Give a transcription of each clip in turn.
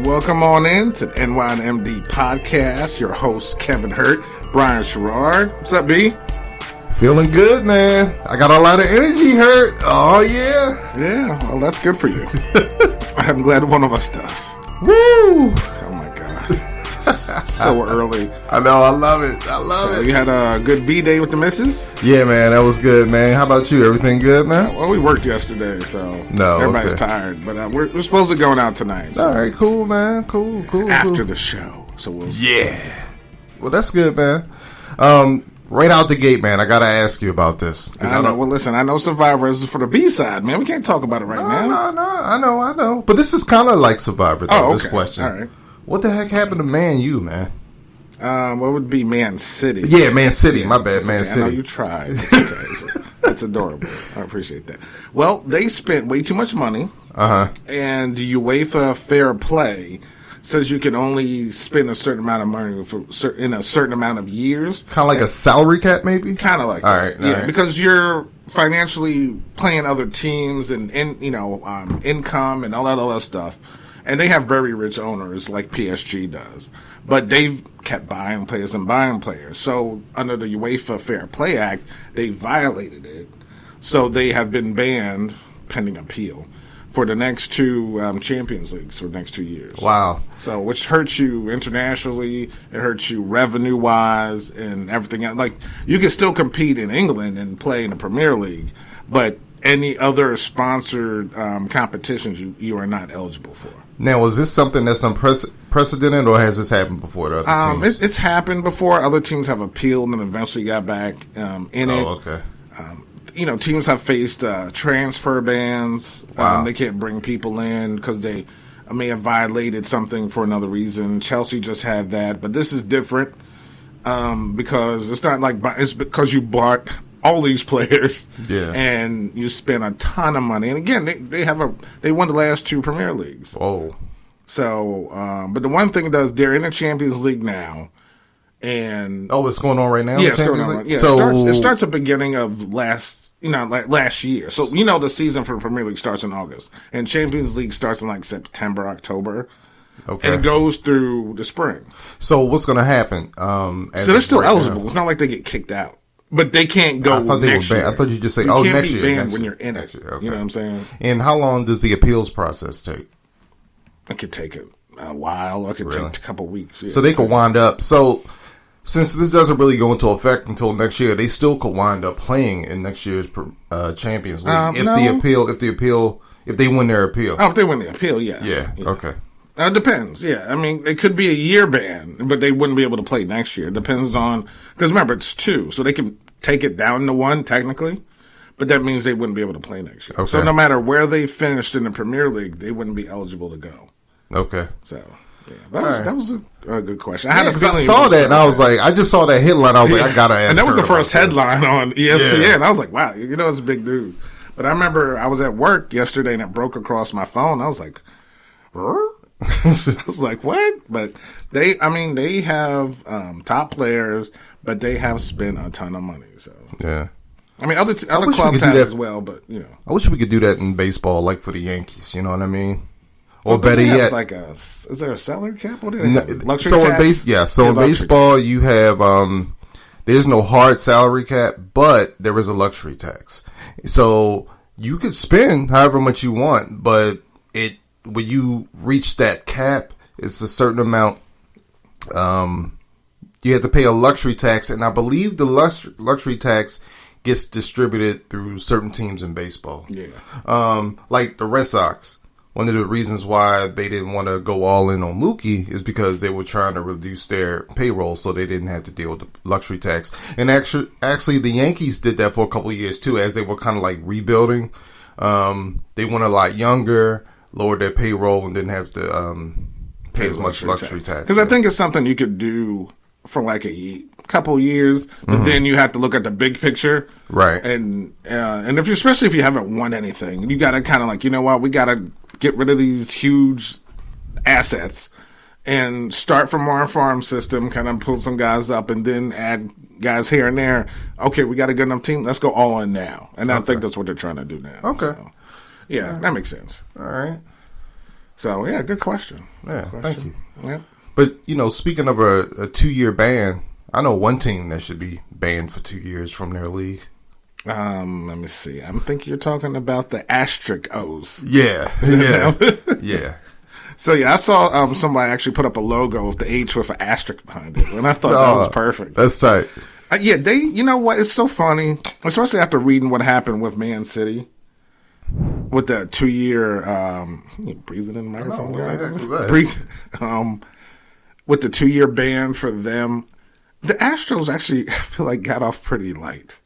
Welcome on in to the NYMD podcast. Your host, Kevin Hurt, Brian Sherrard. What's up, B? Feeling good, man. I got a lot of energy, Hurt. Oh, yeah. Yeah, well, that's good for you. I'm glad one of us does. Woo! Oh, my gosh. So early. I know. I love it. I love it. You had a good V-Day with the missus? Yeah, man. That was good, man. How about you? Everything good, man? Well, we worked yesterday, so everybody's tired. But we're supposed to be going out tonight. So. All right, cool, man. Cool. After the show. So we'll Well, that's good, man. Right out the gate, man, I got to ask you about this. I know. Well, listen, I know Survivor is for the B-side, man. We can't talk about it now. No, I know. But this is kind of like Survivor, though, okay. This question. All right. What the heck happened to Man U, man? What would be Man City? Yeah, Man City. My bad, Man City. I know you tried. Okay. That's adorable. I appreciate that. Well, they spent way too much money. And the UEFA Fair Play says you can only spend a certain amount of money in a certain amount of years. Kind of like a salary cap, maybe? Kind of like that. All right. Because you're financially playing other teams and income and all that other stuff. And they have very rich owners like PSG does. But they've kept buying players and buying players. So under the UEFA Fair Play Act, they violated it. So they have been banned, pending appeal, for the next two Champions Leagues for the next 2 years. Wow. So which hurts you internationally, it hurts you revenue-wise and everything else. Like, you can still compete in England and play in the Premier League, but any other sponsored competitions you are not eligible for. Now, is this something that's unprecedented, or has this happened before to other teams? It's happened before. Other teams have appealed and eventually got back in it. Oh, okay. Teams have faced transfer bans. Wow. They can't bring people in because they may have violated something for another reason. Chelsea just had that, but this is different because it's not like it's because you bought all these players, and you spend a ton of money. And again, they won the last two Premier Leagues. Oh, so but the one thing they're in the Champions League now, and it's going on right now. Yeah, it's going on. Yeah, so it starts at the beginning of last year. So the season for the Premier League starts in August, and Champions League starts in like September, October. Okay. And it goes through the spring. So what's going to happen? So they're still eligible. It's not like they get kicked out. But they can't go next year. I thought you just say, next year. You can't be banned when you're in it. Okay. You know what I'm saying? And how long does the appeals process take? It could take a while. It could take a couple weeks. Yeah. So they could wind up. So since this doesn't really go into effect until next year, they still could wind up playing in next year's Champions League if they win their appeal. Oh, if they win the appeal, yes. Yeah. Okay. It depends, yeah. I mean, it could be a year ban, but they wouldn't be able to play next year. It depends on, because remember, it's two, so they can take it down to one, technically, but that means they wouldn't be able to play next year. Okay. So no matter where they finished in the Premier League, they wouldn't be eligible to go. Okay. So, yeah, that was a good question. I saw that, and I was like, I just saw that headline, I was like, I gotta ask. And that was the first headline on ESPN. Yeah. I was like, wow, it's a big news. But I remember I was at work yesterday, and it broke across my phone. I was like, I was like, what? But they have top players, but they have spent a ton of money. So yeah, I mean, other clubs have as well, but I wish we could do that in baseball, like for the Yankees. You know what I mean? Or better yet, is there a salary cap? What luxury tax? So in baseball, you have there's no hard salary cap, but there is a luxury tax. So you could spend however much you want, but when you reach that cap, it's a certain amount. You have to pay a luxury tax, and I believe the luxury tax gets distributed through certain teams in baseball. Yeah. Like the Red Sox. One of the reasons why they didn't want to go all in on Mookie is because they were trying to reduce their payroll so they didn't have to deal with the luxury tax. And actually the Yankees did that for a couple of years too, as they were kind of like rebuilding. They went a lot younger, lowered their payroll, and didn't have to pay as much luxury tax. Because I think it's something you could do for like a couple years, but then you have to look at the big picture, right? And especially if you haven't won anything, you got to kind of like, we got to get rid of these huge assets and start from our farm system, kind of pull some guys up, and then add guys here and there. Okay, we got a good enough team. Let's go all in now, and I think that's what they're trying to do now. Okay, so, that makes sense. All right. So yeah, good question. Yeah, thank you. Yeah. But speaking of a 2-year ban, I know one team that should be banned for 2 years from their league. Let me see. I'm thinking you're talking about the Astros. Yeah, yeah. So yeah, I saw somebody actually put up a logo with the H with an asterisk behind it, and I thought that was perfect. That's tight. Yeah, you know what? It's so funny, especially after reading what happened with Man City with the 2-year. You breathing in the microphone? What the heck was that? Breathe. With the 2-year ban for them, the Astros actually, I feel like, got off pretty light.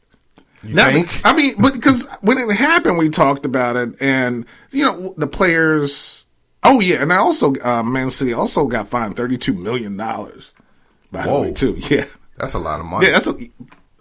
You think? I mean, because when it happened, we talked about it, and the players. Oh yeah, and I also Man City also got fined $32 million. By the way, too. Yeah, that's a lot of money. Yeah,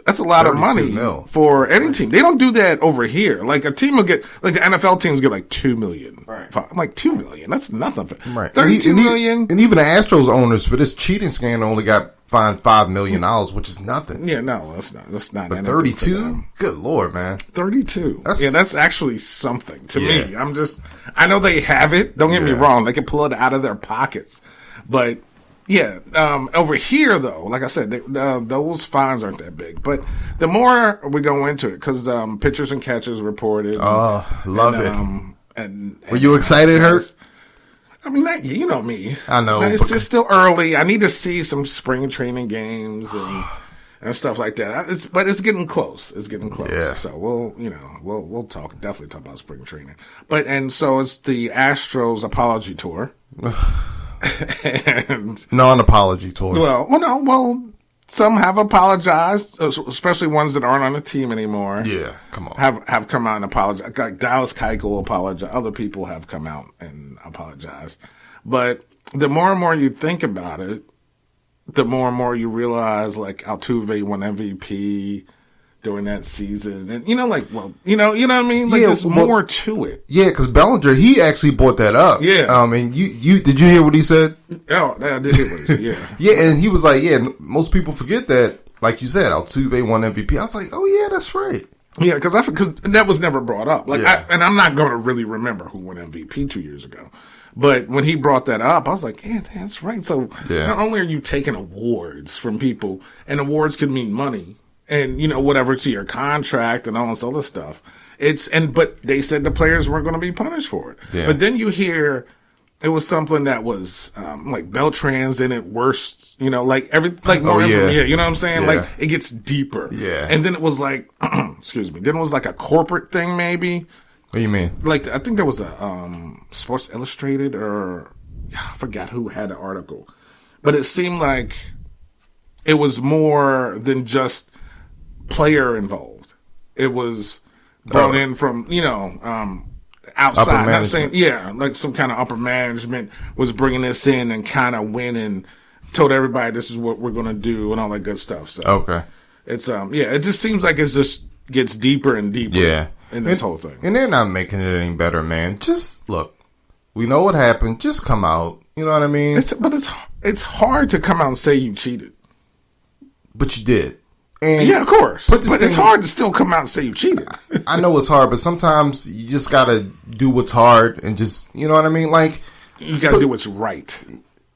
that's a lot of money for any team. They don't do that over here. Like a team will get, like the NFL teams get like $2 million. Right. I'm like $2 million. That's nothing. Right. $32 million. And even the Astros owners for this cheating scandal only got fined $5 million, which is nothing. Yeah, no, that's not. That's not. But 32? Good Lord, man. 32. That's actually something to me. I know they have it. Don't get me wrong. They can pull it out of their pockets, but. Yeah, over here though, like I said, those fines aren't that big. But the more we go into it, because pitchers and catchers reported. Oh, loved it. And were you excited, Hurt? I mean, you know me. I know. It's just still early. I need to see some spring training games and stuff like that. But it's getting close. It's getting close. Yeah. So we'll definitely talk about spring training. So it's the Astros apology tour. And non-apology tour. Well, some have apologized, especially ones that aren't on the team anymore. Yeah, come on. Have come out and apologized. Like Dallas Keuchel apologized. Other people have come out and apologized. But the more and more you think about it, the more and more you realize, like Altuve won MVP during that season, and you know what I mean. Like there's more to it. Yeah, because Bellinger, he actually brought that up. Yeah. And you did you hear what he said? Oh, I did hear what he said. Yeah. Yeah, and he was like, most people forget that. Like you said, Altuve won MVP. I was like, oh yeah, that's right. Yeah, because that was never brought up. Like, and I'm not going to really remember who won MVP 2 years ago. But when he brought that up, I was like, yeah, that's right. So not only are you taking awards from people, and awards could mean money. And, whatever to your contract and all this other stuff. But they said the players weren't going to be punished for it. Yeah. But then you hear it was something that was, like Beltran's in it worse, more information. Yeah, you know what I'm saying? Yeah. Like it gets deeper. Yeah. And then it was like, excuse me, then it was like a corporate thing maybe. What do you mean? Like, I think there was a, Sports Illustrated or I forgot who had the article, but it seemed like it was more than just player involved. It was brought in from, outside. Not saying, like some kind of upper management was bringing this in and kind of went and told everybody this is what we're going to do and all that good stuff. So okay, it's it just seems like it just gets deeper and deeper in this whole thing. And they're not making it any better, man. Just look, we know what happened. Just come out. You know what I mean? But it's hard to come out and say you cheated. But you did. And yeah, of course. But it's hard to still come out and say you cheated. I know it's hard, but sometimes you just got to do what's hard and just, you know what I mean? Like, you got to do what's right.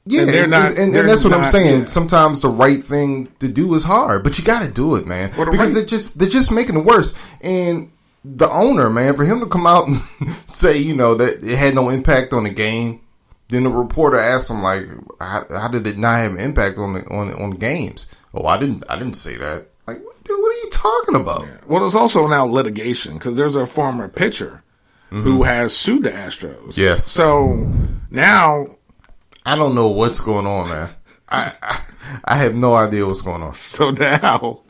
Yeah, and that's what I'm saying. Yeah. Sometimes the right thing to do is hard, but you got to do it, man. Because they're just making it worse. And the owner, man, for him to come out and say, that it had no impact on the game, then the reporter asked him, like, how did it not have an impact on the games? Oh, I didn't say that. Like, dude, what are you talking about? Yeah. Well, there's also now litigation because there's a former pitcher who has sued the Astros. Yes. So now, I don't know what's going on, man. I have no idea what's going on. So now,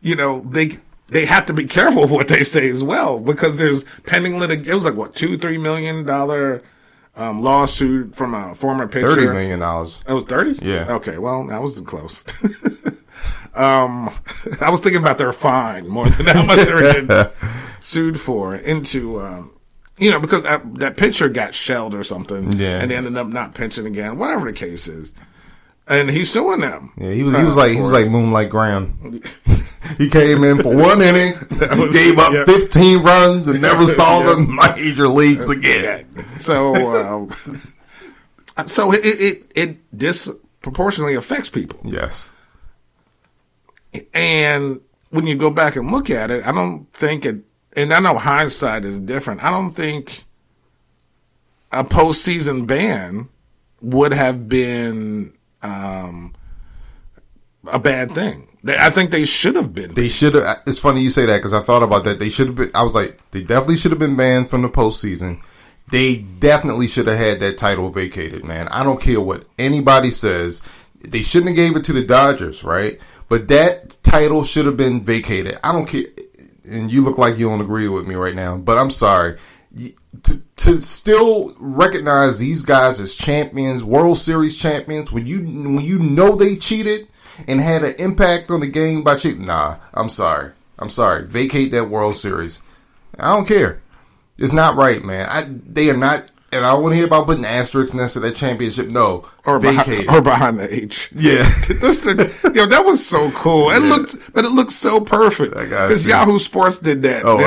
they have to be careful of what they say as well because there's pending litigation. It was like $2-3 million lawsuit from a former pitcher. $30 million. It was 30? Yeah. Okay. Well, that was close. I was thinking about their fine more than how much they were getting sued for because that pitcher got shelled or something. Yeah. And they ended up not pitching again, whatever the case is. And he's suing them. Yeah. He was like Moonlight Graham. He came in for 1 inning, gave up 15 runs, and never saw the major leagues again. So it disproportionately affects people. Yes. And when you go back and look at it, I don't think it, and I know hindsight is different, I don't think a postseason ban would have been a bad thing. I think they should have been. They should have. It's funny you say that because I thought about that. They should have been. I was like, they definitely should have been banned from the postseason. They definitely should have had that title vacated, man. I don't care what anybody says. They shouldn't have gave it to the Dodgers, right? But that title should have been vacated. I don't care. And you look like you don't agree with me right now, but I'm sorry. To still recognize these guys as champions, World Series champions, when you know they cheated and had an impact on the game by cheating, nah, I'm sorry. Vacate that World Series. I don't care. It's not right, man. They are not, and I don't want to hear about putting asterisks next to that championship. No, or vacate behind the H. Yeah, that was so cool. It looked so perfect because Yahoo Sports did that. Oh,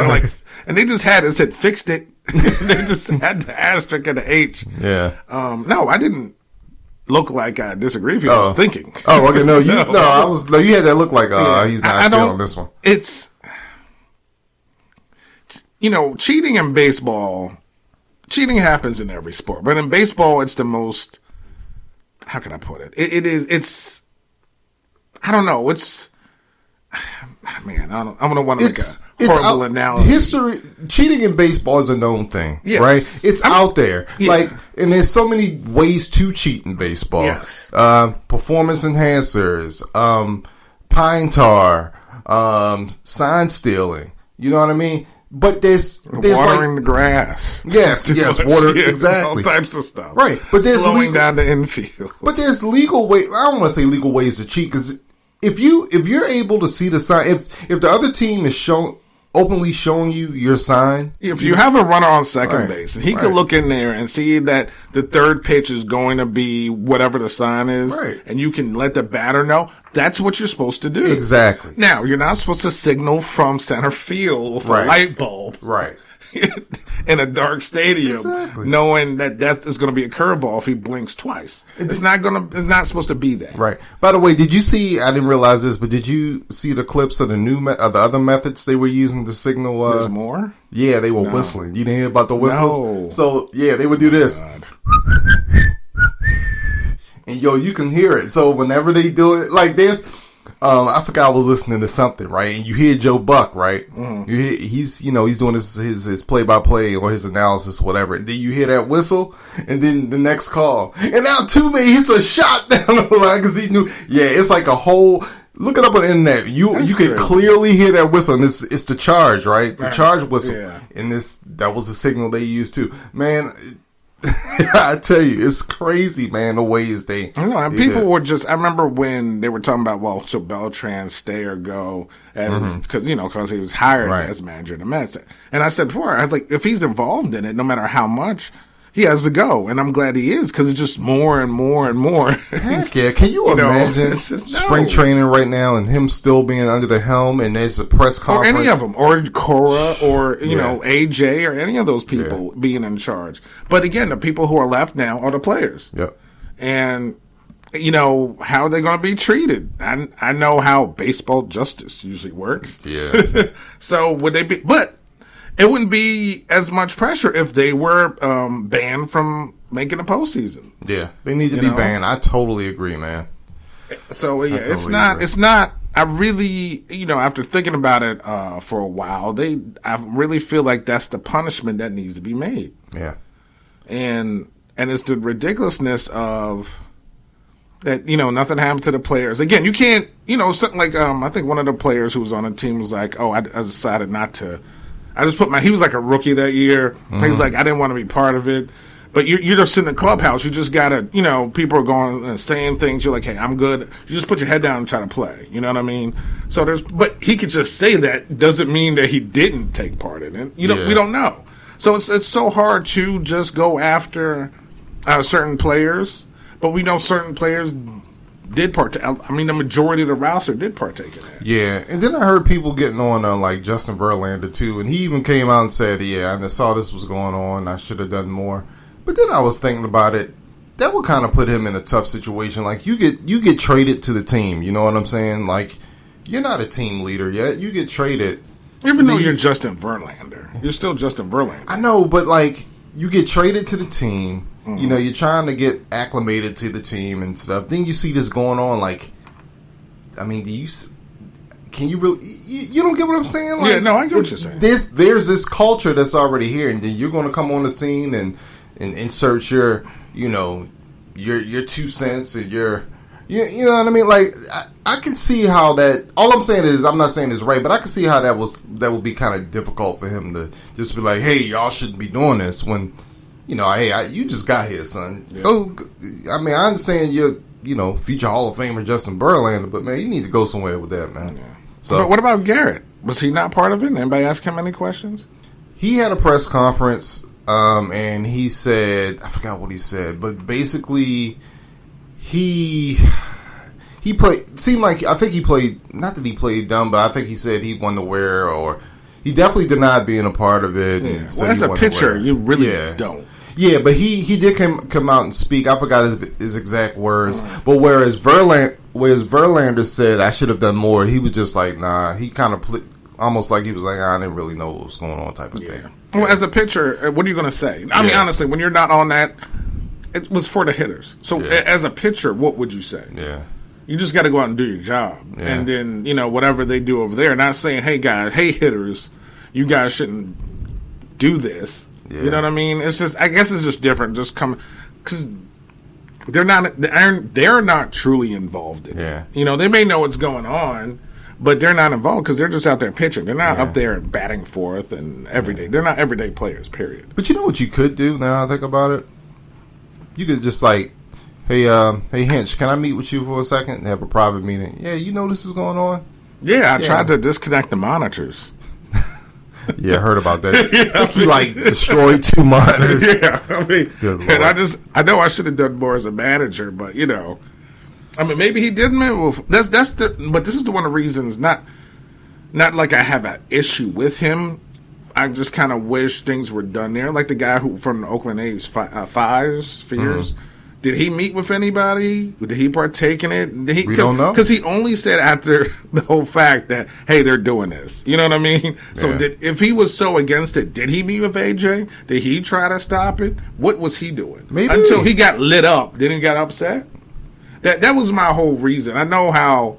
and they just had it said fixed it. They just had the asterisk and the H. Yeah. No, I didn't look like I disagree with you. I was thinking. Oh, okay. No, you had that look like he's not feeling this one. It's cheating in baseball. Cheating happens in every sport, but in baseball, it's the most. How can I put it? It's. I don't know. It's. Man, I'm gonna want to make a horrible analogy. History, cheating in baseball is a known thing, right? It's out there, and there's so many ways to cheat in baseball. Yes. Performance enhancers, pine tar, sign stealing. You know what I mean? But there's watering the grass. Yes, water, exactly. All types of stuff. Right. But there's slowing down the infield. But there's legal ways. I don't want to say legal ways to cheat because if you're able to see the sign, if the other team is openly showing you your sign, if you have a runner on second base, and he could look in there and see that the third pitch is going to be whatever the sign is, and you can let the batter know. That's what you're supposed to do. Exactly. Now, you're not supposed to signal from center field with a light bulb. Right. In a dark stadium, knowing that is going to be a curveball if he blinks twice. It's not supposed to be that. Right. By the way, did you see, I didn't realize this, but did you see the clips of the other methods they were using to signal? There's more? Yeah, they were whistling. You didn't hear about the whistles? No. So, yeah, they would do this. And you can hear it. So whenever they do it, like this, I forgot I was listening to something, right? And you hear Joe Buck, right? Mm-hmm. You hear, he's doing his play-by-play or his analysis, whatever. And then you hear that whistle, and then the next call. And now Tuve hits a shot down the line because he knew. Yeah, it's like a whole. Look it up on the internet. You can clearly hear that whistle, and it's the charge, right? The charge whistle. Yeah. And that was the signal they used too. Man, I tell you, it's crazy, man, the ways they. I know, and people were just. I remember when they were talking about, should Beltran stay or go? And because he was hired as manager of the Mets. And I said before, I was like, if he's involved in it, no matter how much, he has to go. And I'm glad he is because it's just more and more and more. Heck yeah! Can you imagine spring training right now and him still being under the helm and there's a press conference? Or any of them, or Cora, or AJ, or any of those people being in charge. But again, the people who are left now are the players. Yep. And how are they going to be treated? I know how baseball justice usually works. Yeah. So would they be? But it wouldn't be as much pressure if they were banned from making a postseason. Yeah, they need to be banned. I totally agree, man. So it's not. I really, after thinking about it for a while, I really feel like that's the punishment that needs to be made. Yeah, and it's the ridiculousness of that. Nothing happened to the players. Again, you can't. Something like I think one of the players who was on the team was like, "Oh, I decided not to." I just he was like a rookie that year. Mm-hmm. He's like, I didn't want to be part of it. But you're just in the clubhouse. You just got to, people are going saying things. You're like, hey, I'm good. You just put your head down and try to play. You know what I mean? So but he could just say that. Doesn't mean that he didn't take part in it. We don't know. So it's so hard to just go after certain players. But we know certain players did partake. I mean, the majority of the roster did partake in that. Yeah, and then I heard people getting on like Justin Verlander too, and he even came out and said, "Yeah, I saw this was going on. I should have done more." But then I was thinking about it. That would kind of put him in a tough situation. Like you get traded to the team. You know what I'm saying? Like you're not a team leader yet. You get traded, even though you're Justin Verlander. You're still Justin Verlander. I know, but like you get traded to the team. You know, you're trying to get acclimated to the team and stuff. Then you see this going on. Like, I mean, can you really? You don't get what I'm saying? Like, yeah, no, I get what you're saying. There's this culture that's already here, and then you're going to come on the scene and insert your, you know, your 2 cents and you know what I mean? Like, I can see how that. All I'm saying is, I'm not saying it's right, but I can see how that would be kind of difficult for him to just be like, hey, y'all shouldn't be doing this when. You know, hey, you just got here, son. Yeah. I mean, I understand you're, you know, future Hall of Famer Justin Verlander, but man, you need to go somewhere with that, man. Yeah. So, but what about Garrett? Was he not part of it? Anybody ask him any questions? He had a press conference, and he said, I forgot what he said, but basically, he played. Seemed like I think he played. Not that he played dumb, but I think he said he wanted to wear or. He definitely denied being a part of it. Yeah. Well, as a pitcher, you really don't. Yeah, but he did come out and speak. I forgot his exact words. But whereas Verlander said, I should have done more, he was just like, nah. He kind of almost like he was like, I didn't really know what was going on type of thing. Well, as a pitcher, what are you going to say? I mean, honestly, when you're not on that, it was for the hitters. So as a pitcher, what would you say? Yeah. You just got to go out and do your job. Yeah. And then, you know, whatever they do over there, not saying, hey, guys, hey, hitters, you guys shouldn't do this. Yeah. You know what I mean? It's just, I guess it's just different. Just come, because they're not truly involved in it. You know, they may know what's going on, but they're not involved because they're just out there pitching. They're not up there batting fourth and every day. They're not everyday players, period. But you know what you could do now I think about it? You could just like, hey Hinch, can I meet with you for a second and have a private meeting? Yeah, you know this is going on? Yeah, I tried to disconnect the monitors. Yeah, I heard about that. I think you like destroyed 2 monitors. Yeah, I mean, and I know I should have done more as a manager, but you know, I mean, maybe he didn't. Well, but this is one of the reasons. Not like I have an issue with him. I just kind of wish things were done there. Like the guy who from the Oakland A's, Fears. Did he meet with anybody? Did he partake in it? We don't know. Because he only said after the whole fact that, hey, they're doing this. You know what I mean? Yeah. So if he was so against it, did he meet with AJ? Did he try to stop it? What was he doing? Maybe. Until he got lit up. Then he got upset? That was my whole reason. I know how,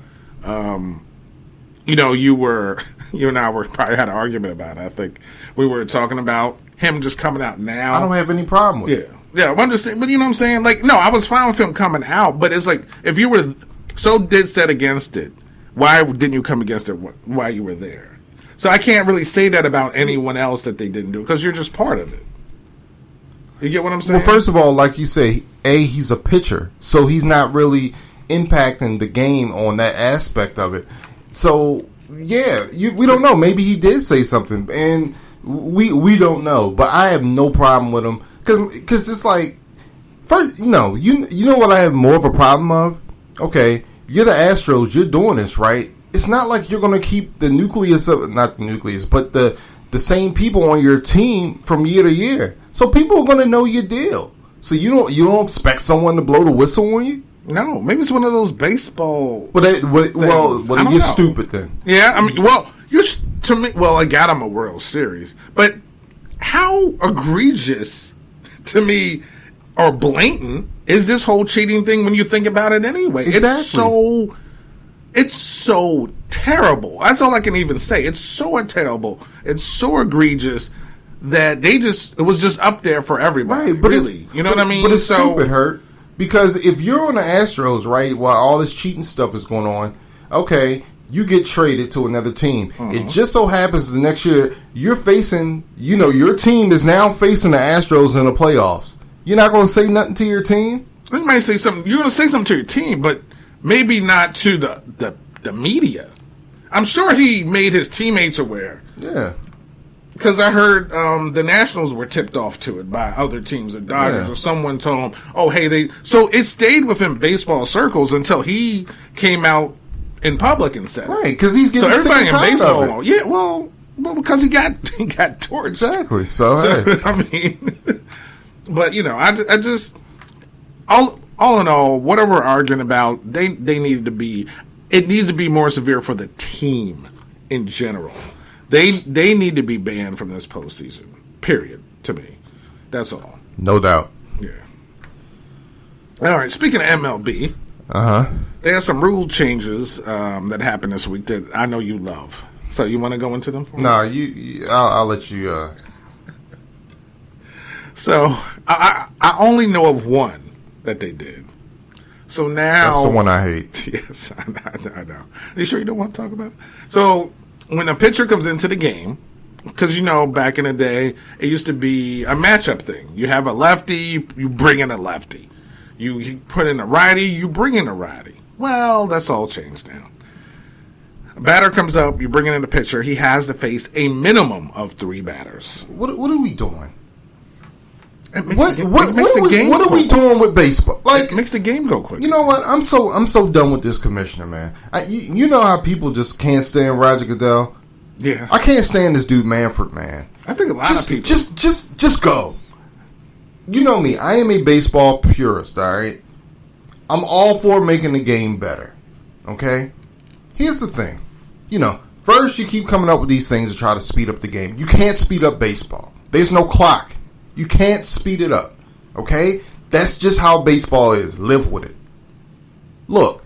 you know, you and I probably had an argument about it. I think we were talking about him just coming out now. I don't have any problem with it. Yeah, I'm just saying, but you know what I'm saying? Like, no, I was fine with him coming out, but it's like, if you were so dead set against it, why didn't you come against it while you were there? So I can't really say that about anyone else that they didn't do, because you're just part of it. You get what I'm saying? Well, first of all, like you say, he's a pitcher, so he's not really impacting the game on that aspect of it. So, yeah, we don't know. Maybe he did say something, and we don't know, but I have no problem with him. Because it's like, first, you know what I have more of a problem of? Okay, you're the Astros, you're doing this, right? It's not like you're going to keep the nucleus of, not the nucleus, but the same people on your team from year to year. So people are going to know your deal. So you don't expect someone to blow the whistle on you? No, maybe it's one of those baseball. Well, you're stupid then. Yeah, I mean, I got him a World Series, but how egregious to me or blatant is this whole cheating thing when you think about it anyway? Exactly. It's so terrible. That's all I can even say. It's so terrible. It's so egregious that it was just up there for everybody. Right, but really, you know what I mean? But it's stupid, Hurt. Because if you're on the Astros, right, while all this cheating stuff is going on, okay, you get traded to another team. It just so happens the next year you're facing, your team is now facing the Astros in the playoffs. You're not going to say nothing to your team? You might say something. You're going to say something to your team, but maybe not to the media. I'm sure he made his teammates aware. Yeah. Because I heard the Nationals were tipped off to it by other teams, the Dodgers, or someone told them, "Oh, hey, they." So it stayed within baseball circles until he came out in public and said, "Right," because he's getting so everybody sick in and tired baseball. of it. Yeah, well, because he got torched. Exactly. So hey. I mean, but I just all in all, whatever we're arguing about, they needed to be. It needs to be more severe for the team in general. They need to be banned from this postseason. Period. To me, that's all. No doubt. Yeah. All right. Speaking of MLB, they have some rule changes that happened this week that I know you love. So you want to go into them for me? No, I'll let you. So I only know of one that they did. So now that's the one I hate. Yes, I know. Are you sure you don't want to talk about it? So when a pitcher comes into the game, because back in the day, it used to be a matchup thing. You have a lefty, you bring in a lefty. You put in a righty, you bring in a righty. Well, that's all changed now. A batter comes up, you bring in a pitcher. He has to face a minimum of 3 batters. What are we doing? What are we doing with baseball? Like, it makes the game go quick. You know what? I'm so done with this commissioner, man. You know how people just can't stand Roger Goodell? Yeah. I can't stand this dude Manfred, man. I think a lot of people just go. You know me. I am a baseball purist, all right? I'm all for making the game better. Okay? Here's the thing. First you keep coming up with these things to try to speed up the game. You can't speed up baseball. There's no clock. You can't speed it up, okay? That's just how baseball is. Live with it. Look,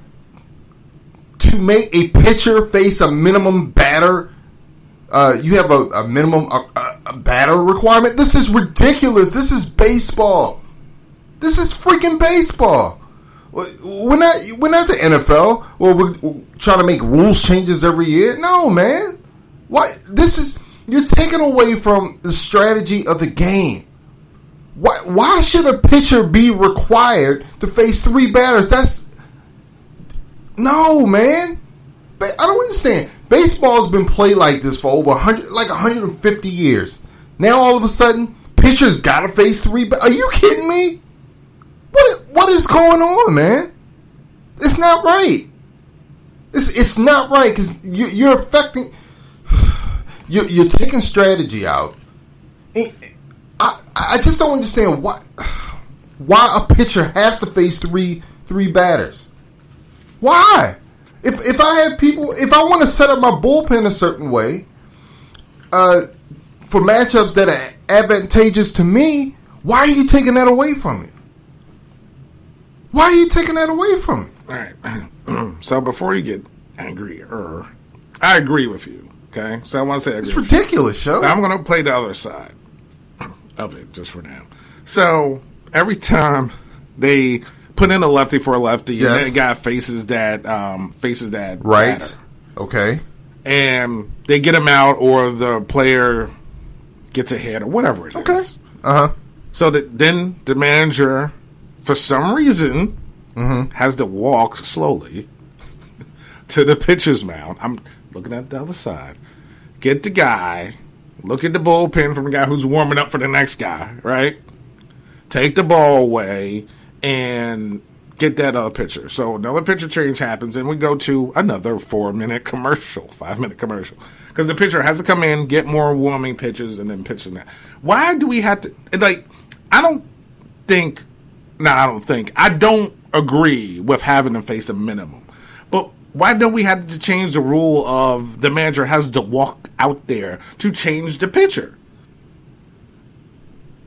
to make a pitcher face a minimum batter, you have a minimum a batter requirement. This is ridiculous. This is baseball. This is freaking baseball. We're not the NFL. Well, we're trying to make rules changes every year. No, man. What? You're taking away from the strategy of the game. Why should a pitcher be required to face 3 batters? No, man. I don't understand. Baseball's been played like this for over 150 years. Now all of a sudden, pitchers gotta face 3 batters. Are you kidding me? What is going on, man? It's not right. It's not right because you're affecting. You're taking strategy out. I just don't understand why a pitcher has to face three batters. Why? If I have people, if I want to set up my bullpen a certain way, for matchups that are advantageous to me, why are you taking that away from me? Why are you taking that away from me? All right. So before you get angry, I agree with you. Okay. So I want to say it's ridiculous, Show. Now I'm going to play the other side of it just for now. So every time they put in a lefty for a lefty, and then the guy faces that right batter. Okay, and they get him out, or the player gets a hit, or whatever it is. So then the manager, for some reason, has to walk slowly to the pitcher's mound. I'm looking at the other side. Get the guy. Look at the bullpen from the guy who's warming up for the next guy, right? Take the ball away and get that other pitcher. So another pitcher change happens, and we go to another 5-minute commercial. Because the pitcher has to come in, get more warming pitches, and then pitch in that. Why do we have to, I don't agree with having to face a minimum. But why don't we have to change the rule of the manager has to walk out there to change the pitcher?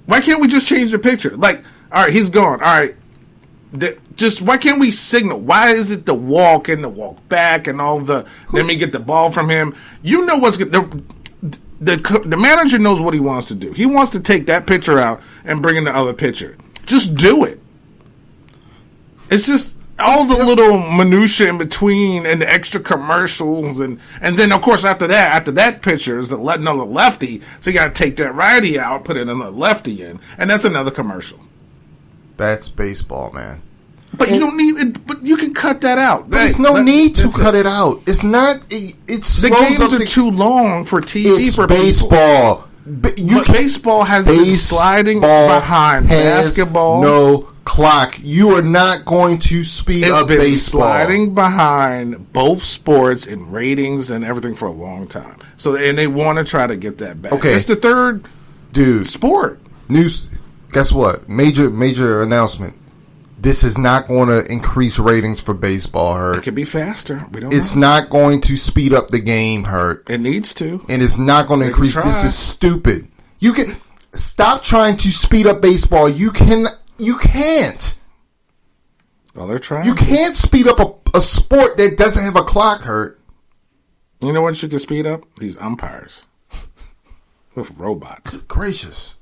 Why can't we just change the pitcher? All right, he's gone. All right, just why can't we signal? Why is it the walk and the walk back and all the? Let me get the ball from him. You know what's good. The manager knows what he wants to do. He wants to take that pitcher out and bring in the other pitcher. Just do it. It's just all the little minutia in between and the extra commercials and then of course after that pitcher is another lefty, so you got to take that righty out, put another lefty in, and that's another commercial. That's baseball, man. But you don't need it. But you can cut that out. There's no need to cut it out. It's not. It's the games are too long for TV. It's for baseball. people. baseball has been sliding behind basketball. No clock. You are not going to speed up baseball. It's been sliding behind both sports in ratings and everything for a long time. So, and they want to try to get that back. Okay. It's the third sport. News. Guess what? Major announcement. This is not going to increase ratings for baseball, Hurt. It could be faster. We don't know. It's not going to speed up the game, Hurt. It needs to. And it's not going to increase. This is stupid. You can stop trying to speed up baseball. You can't. Well, they're trying. You can't speed up a sport that doesn't have a clock, Hurt. You know what you can speed up? These umpires. With robots. Good gracious.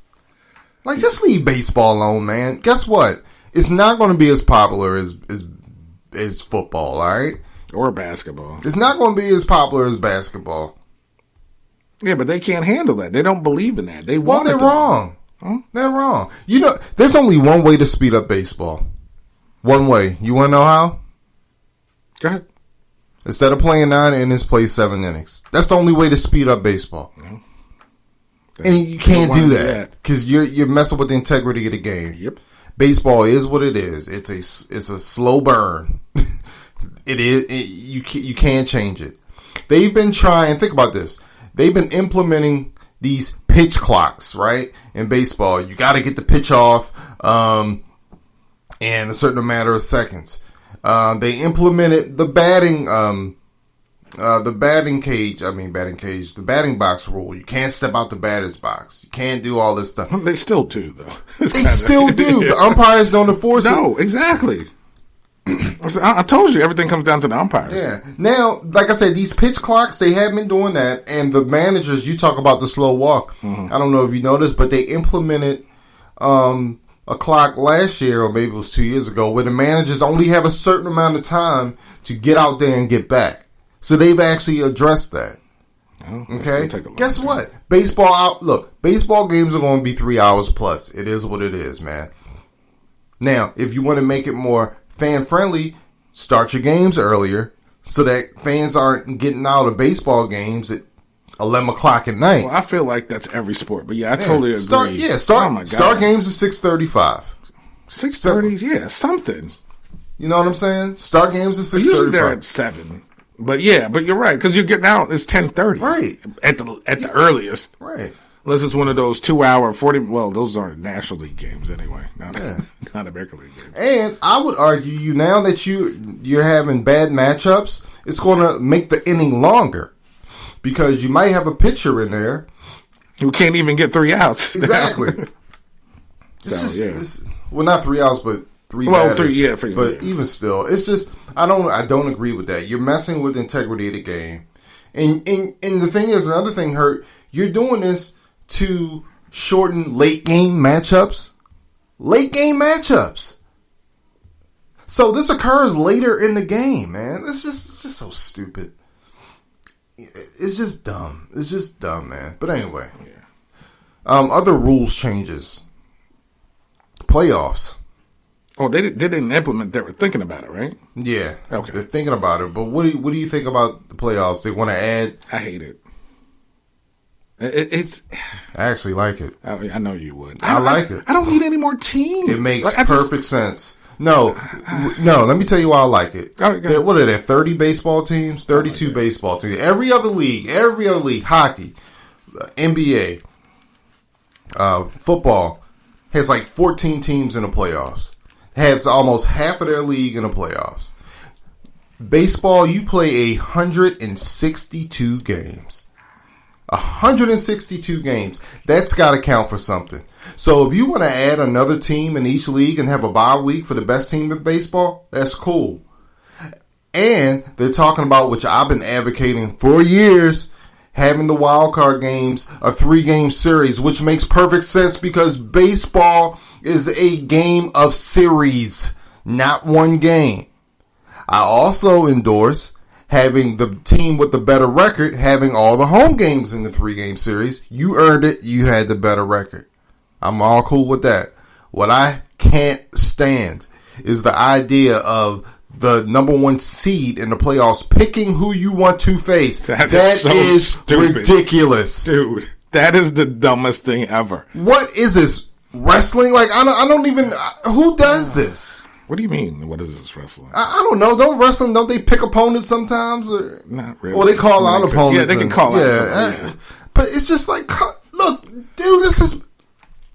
Like, just leave baseball alone, man. Guess what? It's not going to be as popular as football, all right? Or basketball. It's not going to be as popular as basketball. Yeah, but they can't handle that. They don't believe in that. They're wrong. Huh? They're wrong. You know, there's only one way to speed up baseball. One way. You want to know how? Go ahead. Instead of playing 9 innings, play 7 innings. That's the only way to speed up baseball. No. And you can't do that because you're messing with the integrity of the game. Yep. Baseball is what it is. It's a slow burn. It is. You can't change it. They've been trying. Think about this. They've been implementing these pitch clocks, right? In baseball, you got to get the pitch off in a certain amount of seconds. They implemented the batting box rule. You can't step out the batter's box. You can't do all this stuff. They still do, though. They still do. The umpires don't enforce it. No, exactly. I told you, everything comes down to the umpires. Yeah. Now, like I said, these pitch clocks, they have been doing that. And the managers, you talk about the slow walk. Mm-hmm. I don't know if you noticed, but they implemented a clock last year, or maybe it was 2 years ago, where the managers only have a certain amount of time to get out there and get back. So they've actually addressed that. Oh, okay. Guess what? Baseball games are going to be 3 hours plus. It is what it is, man. Now, if you want to make it more fan friendly, start your games earlier so that fans aren't getting out of baseball games at 11 o'clock at night. Well, I feel like that's every sport, but I totally agree. Start games at 6:35. 6:30, yeah, something. You know what I'm saying? Start games at 6:35. Usually they're at 7. But you're right, because you're getting out, it's 10:30. Right. At the earliest. Right. Unless it's one of those 2 hour, 40, well, those are National League games anyway, not American League games. And I would argue now that you're having bad matchups, it's going to make the inning longer. Because you might have a pitcher in there who can't even get 3 outs. Exactly. Well, not 3 outs, but 3 batters. 3, yeah. But even still, it's just I don't agree with that. You're messing with the integrity of the game, and the thing is, another thing, Hurt. You're doing this to shorten late game matchups. So this occurs later in the game, man. It's just so stupid. It's just dumb. It's just dumb, man. But anyway, other rules changes. Playoffs. Oh, they didn't implement. They were thinking about it, right? Yeah. Okay. They're thinking about it. But what do you think about the playoffs? They want to add. I hate it. It's. I actually like it. I know you would. I like it. I don't need any more teams. It makes perfect sense. No. Let me tell you why I like it. What are there? 30 baseball teams, 32 baseball teams. Every other league, hockey, NBA, football has like 14 teams in the playoffs. Has almost half of their league in the playoffs. Baseball, you play 162 games. 162 games. That's got to count for something. So if you want to add another team in each league and have a bye week for the best team in baseball, that's cool. And they're talking about, which I've been advocating for years, having the wild card games, a 3-game series, which makes perfect sense because baseball is a game of series, not one game. I also endorse having the team with the better record having all the home games in the 3-game series. You earned it. You had the better record. I'm all cool with that. What I can't stand is the idea of the number 1 seed in the playoffs picking who you want to face. That is ridiculous. Dude, That is the dumbest thing ever. What is this? Wrestling? Like, I don't even... Who does this? What do you mean? What is this wrestling? I don't know. Don't they pick opponents sometimes? Or? Not really. Or they call out opponents. Yeah, they can call out somebody. But it's just like, look, dude, this is...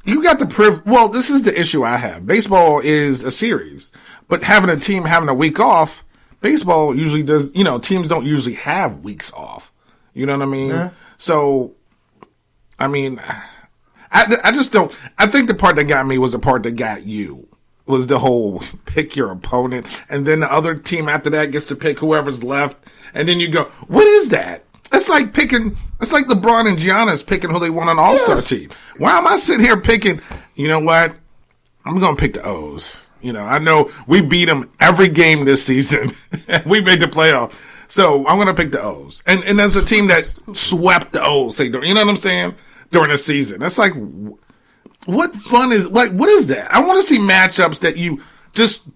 You got the Well, this is the issue I have. Baseball is a series. But having a team having a week off, baseball usually does... teams don't usually have weeks off. You know what I mean? Yeah. So, I mean... I just don't... I think the part that got me was the part that got you. Was the whole pick your opponent, and then the other team after that gets to pick whoever's left, and then you go, what is that? It's like LeBron and Giannis picking who they want on an All-Star team. Why am I sitting here picking, you know what? I'm going to pick the O's. I know we beat them every game this season. We made the playoff. So I'm going to pick the O's. And there's a team that swept the O's, you know what I'm saying? During the season. That's like, what fun is, like, what is that? I want to see matchups that you just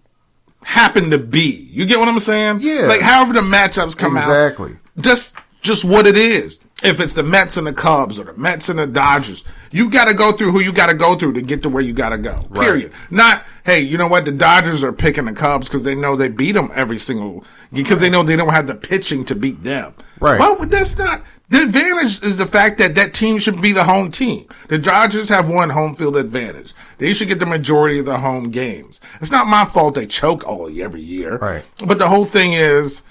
happen to be. You get what I'm saying? Yeah. Like, however the matchups come out. Exactly. Just what it is. If it's the Mets and the Cubs or the Mets and the Dodgers, you got to go through who you got to go through to get to where you got to go. Right. Period. Not, hey, you know what? The Dodgers are picking the Cubs because they know they beat them because they know they don't have the pitching to beat them. Right. Well, that's not. The advantage is the fact that team should be the home team. The Dodgers have one home field advantage. They should get the majority of the home games. It's not my fault they choke every year. Right. But the whole thing is,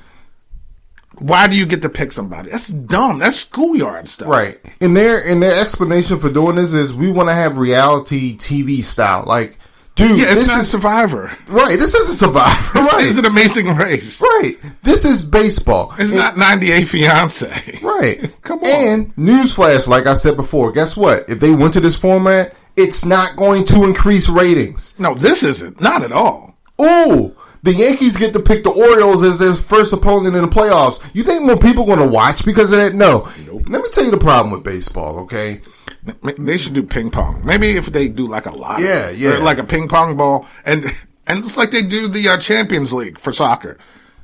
why do you get to pick somebody? That's dumb. That's schoolyard stuff. Right. And their explanation for doing this is we want to have reality TV style. Like, dude, yeah, it's not Survivor. Right. This isn't Survivor. This is an Amazing Race. Right. This is baseball. It's not 98 Fiance. Right. Come on. And newsflash, like I said before, guess what? If they went to this format, it's not going to increase ratings. No, this isn't. Not at all. Ooh. The Yankees get to pick the Orioles as their first opponent in the playoffs. You think more people are going to watch because of that? No. Nope. Let me tell you the problem with baseball, okay? They should do ping pong. Maybe if they do like a lot. Yeah. Like a ping pong ball. And it's like they do the Champions League for soccer.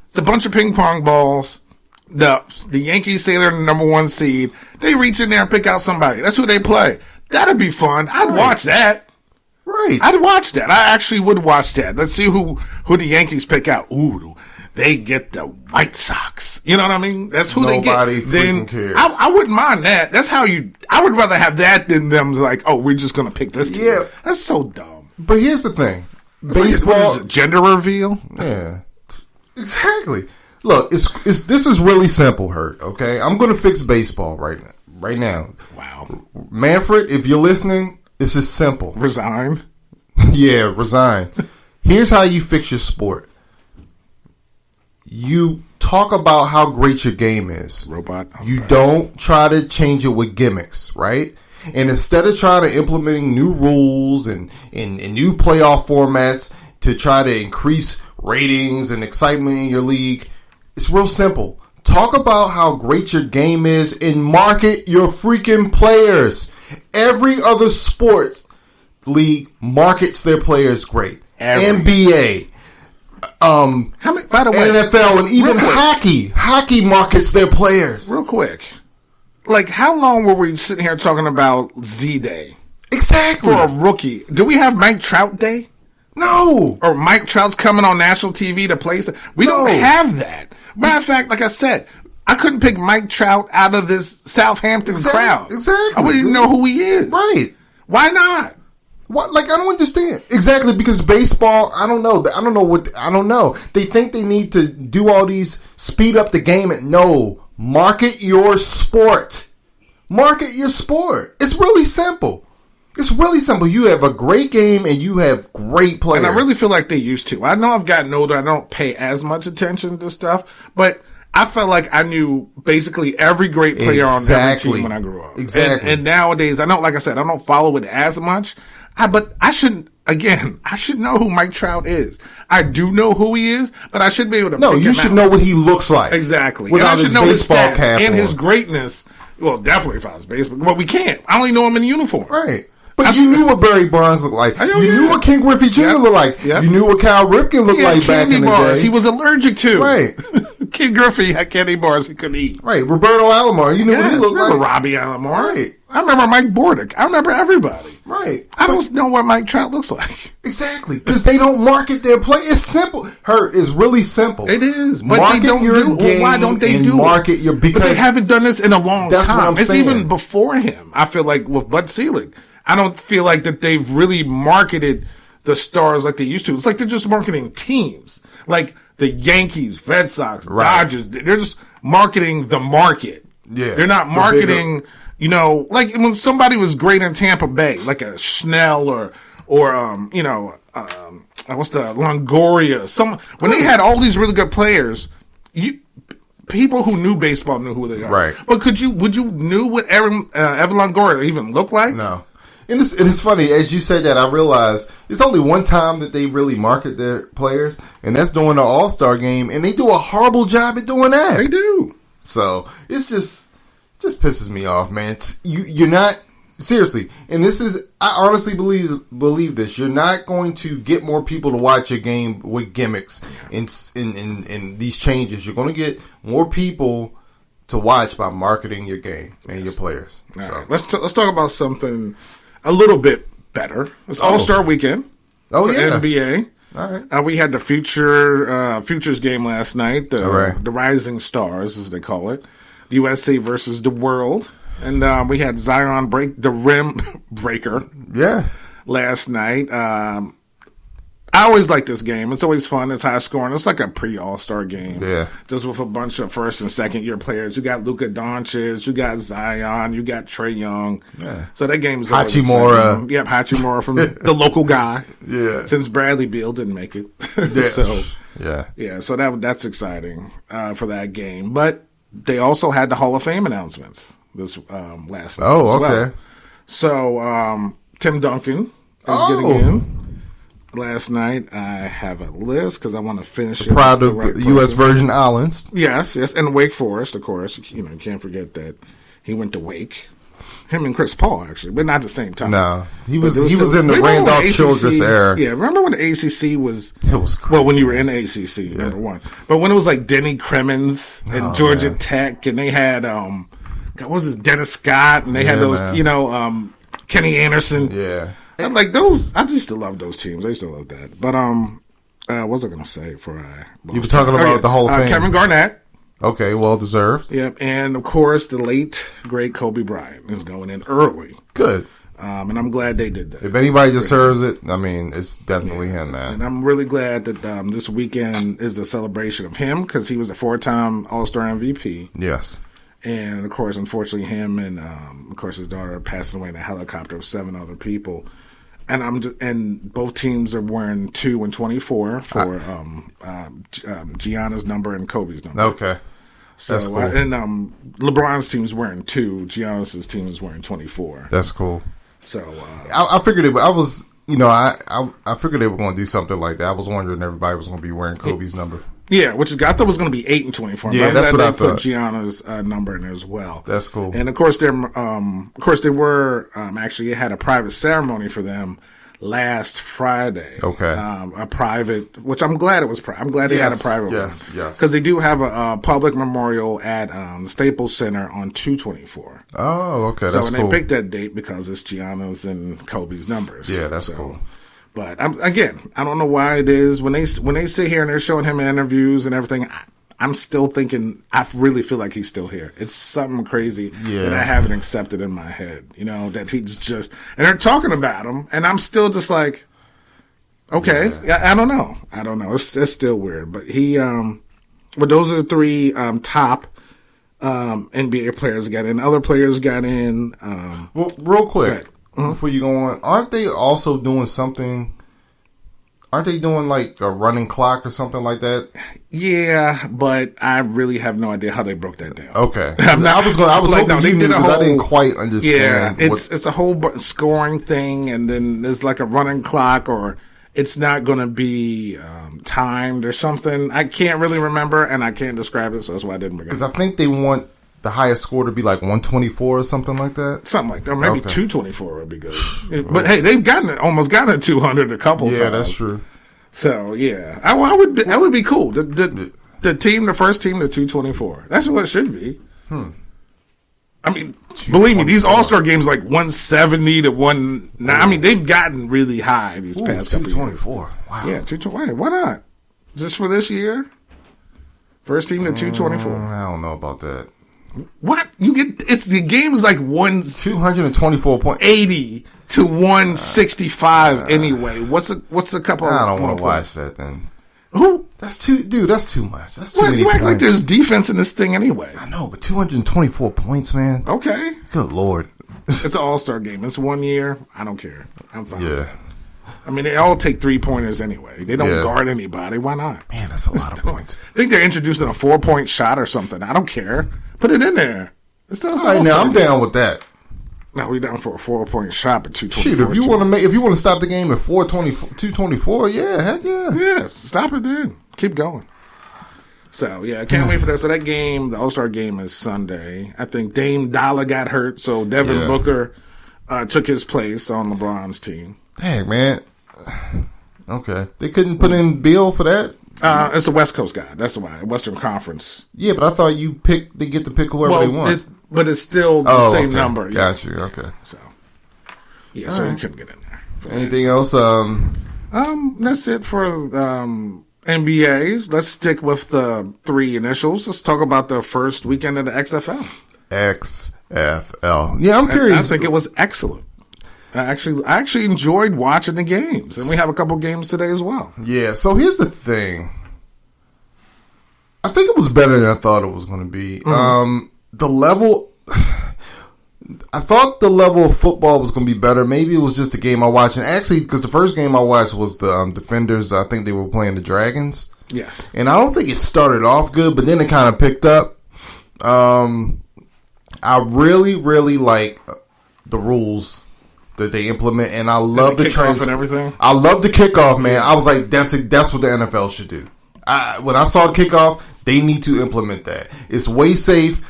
It's a bunch of ping pong balls. The Yankees say they're the number one seed. They reach in there and pick out somebody. That's who they play. That'd be fun. I'd watch that. Right. I'd watch that. I actually would watch that. Let's see who the Yankees pick out. Ooh, they get the White Sox. You know what I mean? That's who they get. Nobody freaking cares. I wouldn't mind that. That's how I would rather have that than them like, oh, we're just going to pick this team. Yeah. That's so dumb. But here's the thing. It's Baseball. Like, what is it, gender reveal? Yeah. Exactly. Look, this is really simple, Hurt, okay? I'm going to fix baseball right now. Wow. Manfred, if you're listening, this is simple. Resign? Yeah, resign. Here's how you fix your sport. You talk about how great your game is. Robot. You don't try to change it with gimmicks, right? And instead of trying to implementing new rules and new playoff formats to try to increase ratings and excitement in your league, it's real simple. Talk about how great your game is and market your freaking players. Every other sports league markets their players great. NBA, by the way, NFL, and even hockey. Hockey markets their players. Real quick. Like, how long were we sitting here talking about Z-Day? Exactly. For a rookie. Do we have Mike Trout Day? No. Or Mike Trout's coming on national TV to play? We don't have that. Matter of fact, like I said, I couldn't pick Mike Trout out of this Southampton crowd. Exactly. I wouldn't even know who he is. Right. Why not? What? Like, I don't understand. Exactly, because baseball, I don't know. They think they need to do all these, speed up the game. No. Market your sport. Market your sport. It's really simple. You have a great game and you have great players. And I really feel like they used to. I know I've gotten older. I don't pay as much attention to stuff, but I felt like I knew basically every great player on every team when I grew up. Exactly. And nowadays, I don't follow it as much. But I should know who Mike Trout is. I do know who he is, but I should be able to pick him out. No, you should know what he looks like. Exactly. And I should know his stats and his greatness. Well, definitely if I was baseball. But we can't. I only know him in uniform. Right. But you knew what Barry Bonds looked like. You knew what King Griffey Jr. looked like. Yep. You knew what Cal Ripken looked like back in the day. He was allergic to. Right. King Griffey had candy bars he couldn't eat. Right. Roberto Alomar. You knew what he looked like. Robbie Alomar. Right. I remember Mike Bordick. I remember everybody. Right. I don't know what Mike Trout looks like. Exactly. Because they don't market their play. It's simple. It's really simple. It is. But market they don't your do game. Why don't they do market your because but they haven't done this in a long that's time. What I'm it's saying. Even before him. I feel like with Bud Selig. I don't feel like that they've really marketed the stars like they used to. It's like they're just marketing teams. Like the Yankees, Red Sox, Dodgers. They're just marketing the market. Yeah. They're not marketing, like when somebody was great in Tampa Bay, like a Snell or what's the Longoria? When they had all these really good players, people who knew baseball knew who they are. Right. But would you knew what Evan Longoria even looked like? No. And it's funny, as you said that, I realized it's only one time that they really market their players, and that's during the All-Star game, and they do a horrible job at doing that. They do. So it's just pisses me off, man. You're not seriously, and this is I honestly believe this. You're not going to get more people to watch your game with gimmicks in these changes. You're going to get more people to watch by marketing your game and your players. All right. Let's talk about something a little bit better. It's All-Star Weekend. Oh, yeah. NBA. All right. We had the futures game last night. The Rising Stars, as they call it. The USA versus the World. And we had Zion break the rim breaker. Yeah. Last night. I always like this game. It's always fun. It's high scoring. It's like a pre-All-Star game. Yeah. Just with a bunch of first and second year players. You got Luka Doncic. You got Zion. You got Trae Young. Yeah. So that game's always Hachimura. Yep, Hachimura from the local guy. Yeah. Since Bradley Beal didn't make it. Yeah. So yeah. So that's exciting for that game. But they also had the Hall of Fame announcements this last night. Oh, okay. Well. So Tim Duncan is getting in. Last night, I have a list because I want to finish it. Proud of the U.S. Virgin Islands. Yes, and Wake Forest, of course. You can't forget that he went to Wake. Him and Chris Paul, actually, but not at the same time. No, he was in the Randolph Childress era. Yeah, remember when the ACC was? It was crazy. Well, when you were in the ACC, number one. But when it was like Denny Crimmins and Georgia Tech, and they had what was this, Dennis Scott, and they had those, Kenny Anderson. Yeah. And like those, I used to love those teams. I used to love that. But what was I going to say before I? You were talking about the Hall of Fame. Kevin Garnett. Okay, well deserved. Yep, and of course the late great Kobe Bryant is going in early. Good. And I'm glad they did that. If anybody deserves it, I mean, it's definitely him, man. And I'm really glad that this weekend is a celebration of him because he was a 4-time All-Star MVP. Yes. And of course, unfortunately, him and of course his daughter passing away in a helicopter with 7 other people. And both teams are wearing 2 and 24 for Gianna's number and Kobe's number. Okay, that's cool. And LeBron's team's wearing 2. Gianna's team is wearing 24. That's cool. So I figured it. I was, I figured they were going to do something like that. I was wondering everybody was going to be wearing Kobe's number. Yeah, which I thought was going to be 8 and 24. Yeah, that's what I thought. Put Gianna's number in there as well. That's cool. And of course, they were actually had a private ceremony for them last Friday. Okay. A private, which I'm glad it was. I'm glad they had a private one. Yes. Because they do have a public memorial at the Staples Center on 2/24. Oh, okay. That's cool. They picked that date because it's Gianna's and Kobe's numbers. Yeah, that's cool. But I don't know why it is when they sit here and they're showing him interviews and everything. I'm still thinking. I really feel like he's still here. It's something crazy that I haven't accepted in my head. That he's just and they're talking about him, and I'm still just like, okay, I don't know. It's still weird. But but those are the 3 top NBA players got in. Other players got in. Well, real quick. Before you go on, aren't they also doing something? Aren't they doing like a running clock or something like that? Yeah, but I really have no idea how they broke that down. Okay, I was hoping you knew because I didn't quite understand. Yeah, it's a whole scoring thing, and then there's like a running clock, or it's not going to be timed or something. I can't really remember, and I can't describe it, so that's why I didn't bring it. Because I think they want the highest score to be like 124 or something like that. Something like that. Or maybe 224 would be good. But hey, they've almost gotten 200 a couple times. Yeah, that's true. So yeah, that would be cool. The first team to 224. That's what it should be. I mean, believe me, these All-Star games like 170 to 1. I mean, they've gotten really high these past couple years. 224. Wow. Yeah, 224. Why not? Just for this year? First team to 224. I don't know about that. What? The game is like 224 points. 80 to 165 anyway. What's a couple? I don't want to watch that then. Who? That's too much. That's too many You act points. like there's defense in this thing anyway. I know, but 224 points, man. Okay. Good Lord. It's an all-star game. It's 1 year. I don't care. I'm fine. Yeah. I mean, they all take 3-pointers anyway. They don't guard anybody. Why not? Man, that's a lot of points. I think they're introducing a 4-point shot or something. I don't care. Put it in there. All right, now I'm down with that. Now we down for a 4-point shot at 224. Shit, if you want to stop the game at 224, yeah, heck yeah. Yeah, stop it then. Keep going. So, yeah, I can't wait for that. So that game, the All-Star game is Sunday. I think Dame Dollar got hurt, so Devin Booker took his place on LeBron's team. Hey, man. Okay. They couldn't put in Bill for that? It's the West Coast guy. That's why. Western Conference. Yeah, but I thought they get to pick whoever they want. But it's still the same number. Got you. Okay. So, yeah, so you couldn't get in there. Anything else? That's it for NBA. Let's stick with the 3 initials. Let's talk about the first weekend of the XFL. XFL. Yeah, I'm curious. I think it was excellent. I actually enjoyed watching the games, and we have a couple games today as well. Yeah, so here's the thing. I think it was better than I thought it was going to be. The level, I thought the level of football was going to be better. Maybe it was just the game I watched. And actually, because the first game I watched was the Defenders. I think they were playing the Dragons. Yes. And I don't think it started off good, but then it kind of picked up. I really, really like the rules that they implement, and I love the kickoff and everything. I love the kickoff, man. I was like, that's what the NFL should do. When I saw the kickoff, they need to implement that. It's way safe.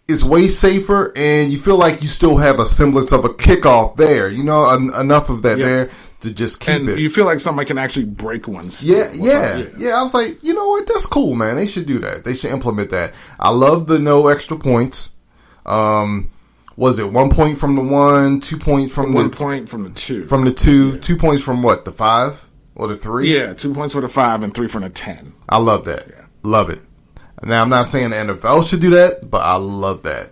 It's way safer, and you feel like you still have a semblance of a kickoff there. You know, enough of that there to just keep it. You feel like somebody can actually break one. Yeah. I was like, you know what? That's cool, man. They should do that. They should implement that. I love the no extra points. Was it 1 point from the 1, 2 points from 1 point from the 2? From the 2, 2 points from what? The 5 or the 3? Yeah, 2 points for the 5 and 3 from the 10. I love that. Yeah. Love it. Now, I'm not saying the NFL should do that, but I love that.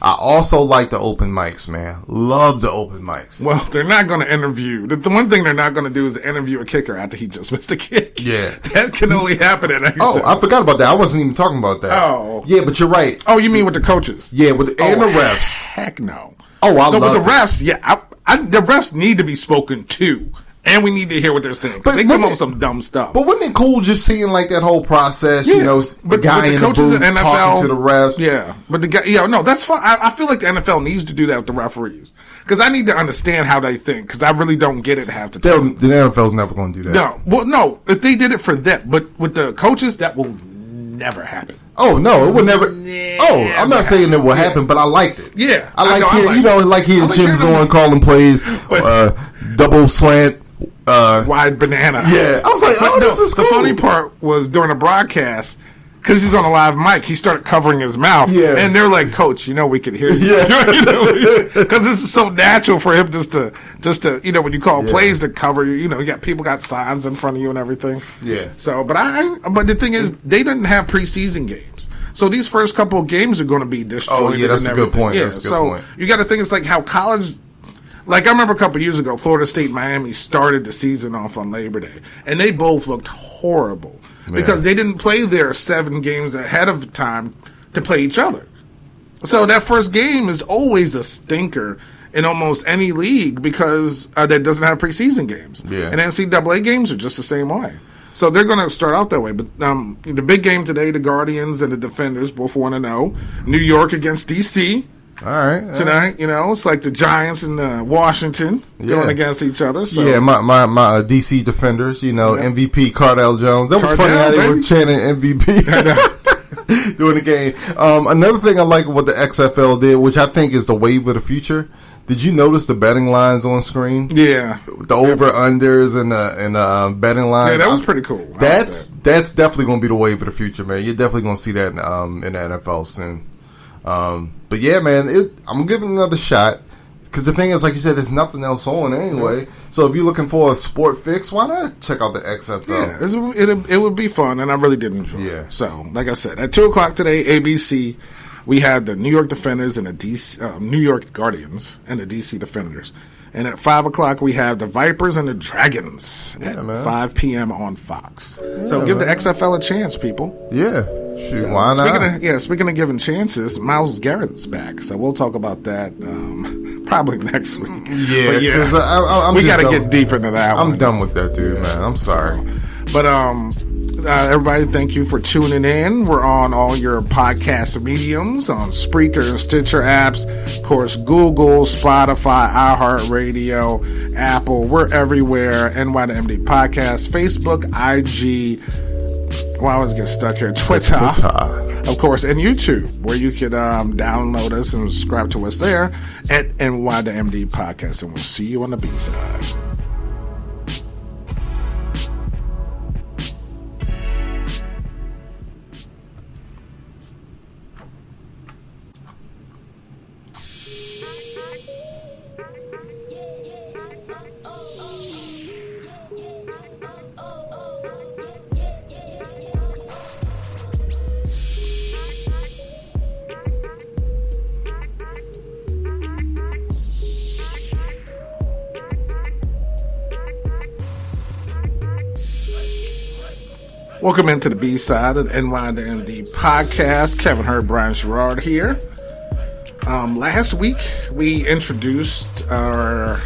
I also like the open mics, man. Love the open mics. Well, they're not going to interview. The one thing they're not going to do is interview a kicker after he just missed a kick. Yeah. That can only happen at XFL. Oh, I forgot about that. I wasn't even talking about that. Oh. Yeah, but you're right. Oh, you mean with the coaches? Yeah, and the refs. Heck no. Oh, I love with the refs, yeah. The refs need to be spoken to. And we need to hear what they're saying. But they come up with some dumb stuff. But wasn't it cool just seeing like that whole process? Yeah. You know, the guy in the booth talking to the refs. Yeah, but the guy, no, that's fine. I feel like the NFL needs to do that with the referees because I need to understand how they think because I really don't get it half the time. The NFL's never going to do that. No, well, no. If they did it for them, but with the coaches, that will never happen. Oh no, it would never. I'm not saying it will happen, but I liked it. Yeah, I liked hearing Jim Zorn calling plays, double slant. Wide banana. Yeah. I was like, this is cool. The funny part was during the broadcast, because he's on a live mic, he started covering his mouth. Yeah. And they're like, Coach, we could hear you. Yeah. Because this is so natural for him just to when you call plays to cover you, people got signs in front of you and everything. Yeah. So, but the thing is, they didn't have preseason games. So these first couple of games are going to be disjointed. Oh, yeah, that's a good point. Yeah, that's a good point. You got to think it's like how college. Like, I remember a couple years ago, Florida State Miami started the season off on Labor Day, and they both looked horrible because they didn't play their 7 games ahead of time to play each other. So that first game is always a stinker in almost any league because that doesn't have preseason games. Yeah. And NCAA games are just the same way. So they're going to start out that way. But the big game today, the Guardians and the Defenders both 1-0. New York against D.C., all right. Tonight, it's like the Giants and Washington going against each other. So. Yeah, my DC Defenders, MVP Cardell Jones. That was funny how they were chanting MVP during the game. Another thing I like what the XFL did, which I think is the wave of the future. Did you notice the betting lines on screen? Yeah, the over/unders and the betting lines. Yeah, that was pretty cool. That's definitely going to be the wave of the future, man. You're definitely going to see that in the NFL soon. But yeah, man, I'm giving it another shot. Because the thing is, like you said, there's nothing else on anyway. So if you're looking for a sport fix, why not check out the XFL? Yeah, it would be fun, and I really did enjoy it. So, like I said, at 2 o'clock today, ABC, we had the New York Defenders and the DC, New York Guardians and the DC Defenders. And at 5 o'clock, we have the Vipers and the Dragons at 5 p.m. on Fox. So give the XFL a chance, people. Yeah. Shoot, why not? Speaking of giving chances, Myles Garrett's back. So we'll talk about that probably next week. Yeah, because we got to get deep into that one. I'm done with that dude, man. I'm sorry. But everybody, thank you for tuning in. We're on all your podcast mediums, on Spreaker and Stitcher apps, of course, Google, Spotify, iHeartRadio, Apple. We're everywhere. NY to MD Podcast, Facebook, IG. Well, I always get stuck here. Twitter, of course, and YouTube, where you can download us and subscribe to us there at NY to MD Podcast. And we'll see you on the B-side. Welcome into the B-side of the NY to MD podcast. Kevin Hurd, Brian Sherrard here. Last week, we introduced our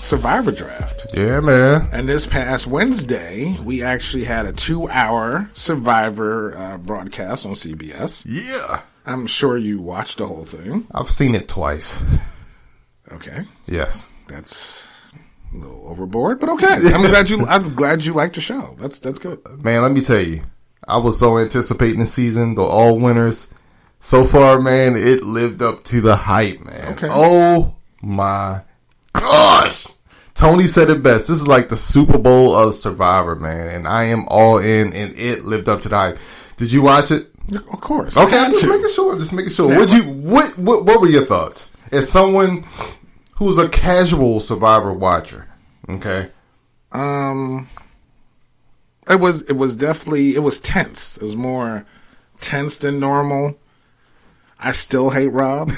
Survivor Draft. Yeah, man. And this past Wednesday, we actually had a 2-hour Survivor broadcast on CBS. Yeah. I'm sure you watched the whole thing. I've seen it twice. Okay. Yes. That's a little overboard, but okay. I'm glad you liked the show. That's good. Man, let me tell you, I was so anticipating the season, the all winners. So far, man, it lived up to the hype, man. Okay. Oh my gosh. Tony said it best. This is like the Super Bowl of Survivor, man, and I am all in, and it lived up to the hype. Did you watch it? Of course. Okay, I'm just making sure. Yeah, what were your thoughts as someone who's a casual Survivor watcher? Okay. It was definitely, it was tense. It was more tense than normal. I still hate Rob.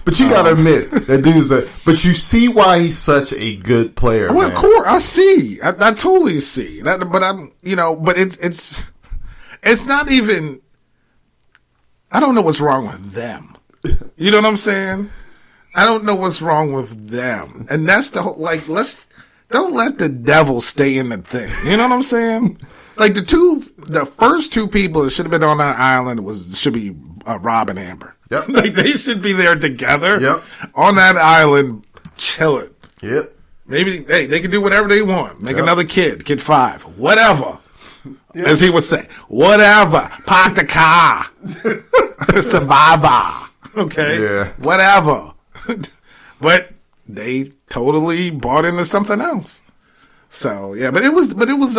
But you gotta admit, that dude's but you see why he's such a good player, well, man. Of course, I see. I totally see. But but it's not even, I don't know what's wrong with them. You know what I'm saying? I don't know what's wrong with them. And that's the whole, don't let the devil stay in the thing. You know what I'm saying? Like the first two people that should have been on that island should be Rob and Amber. Yep. Like they should be there together. Yep. On that island, chilling. Yep. Maybe they can do whatever they want. Make another kid 5, whatever. Yep. As he would say, whatever. Park the car. Survivor. Okay. Yeah. Whatever. But they totally bought into something else. So yeah, but it was it was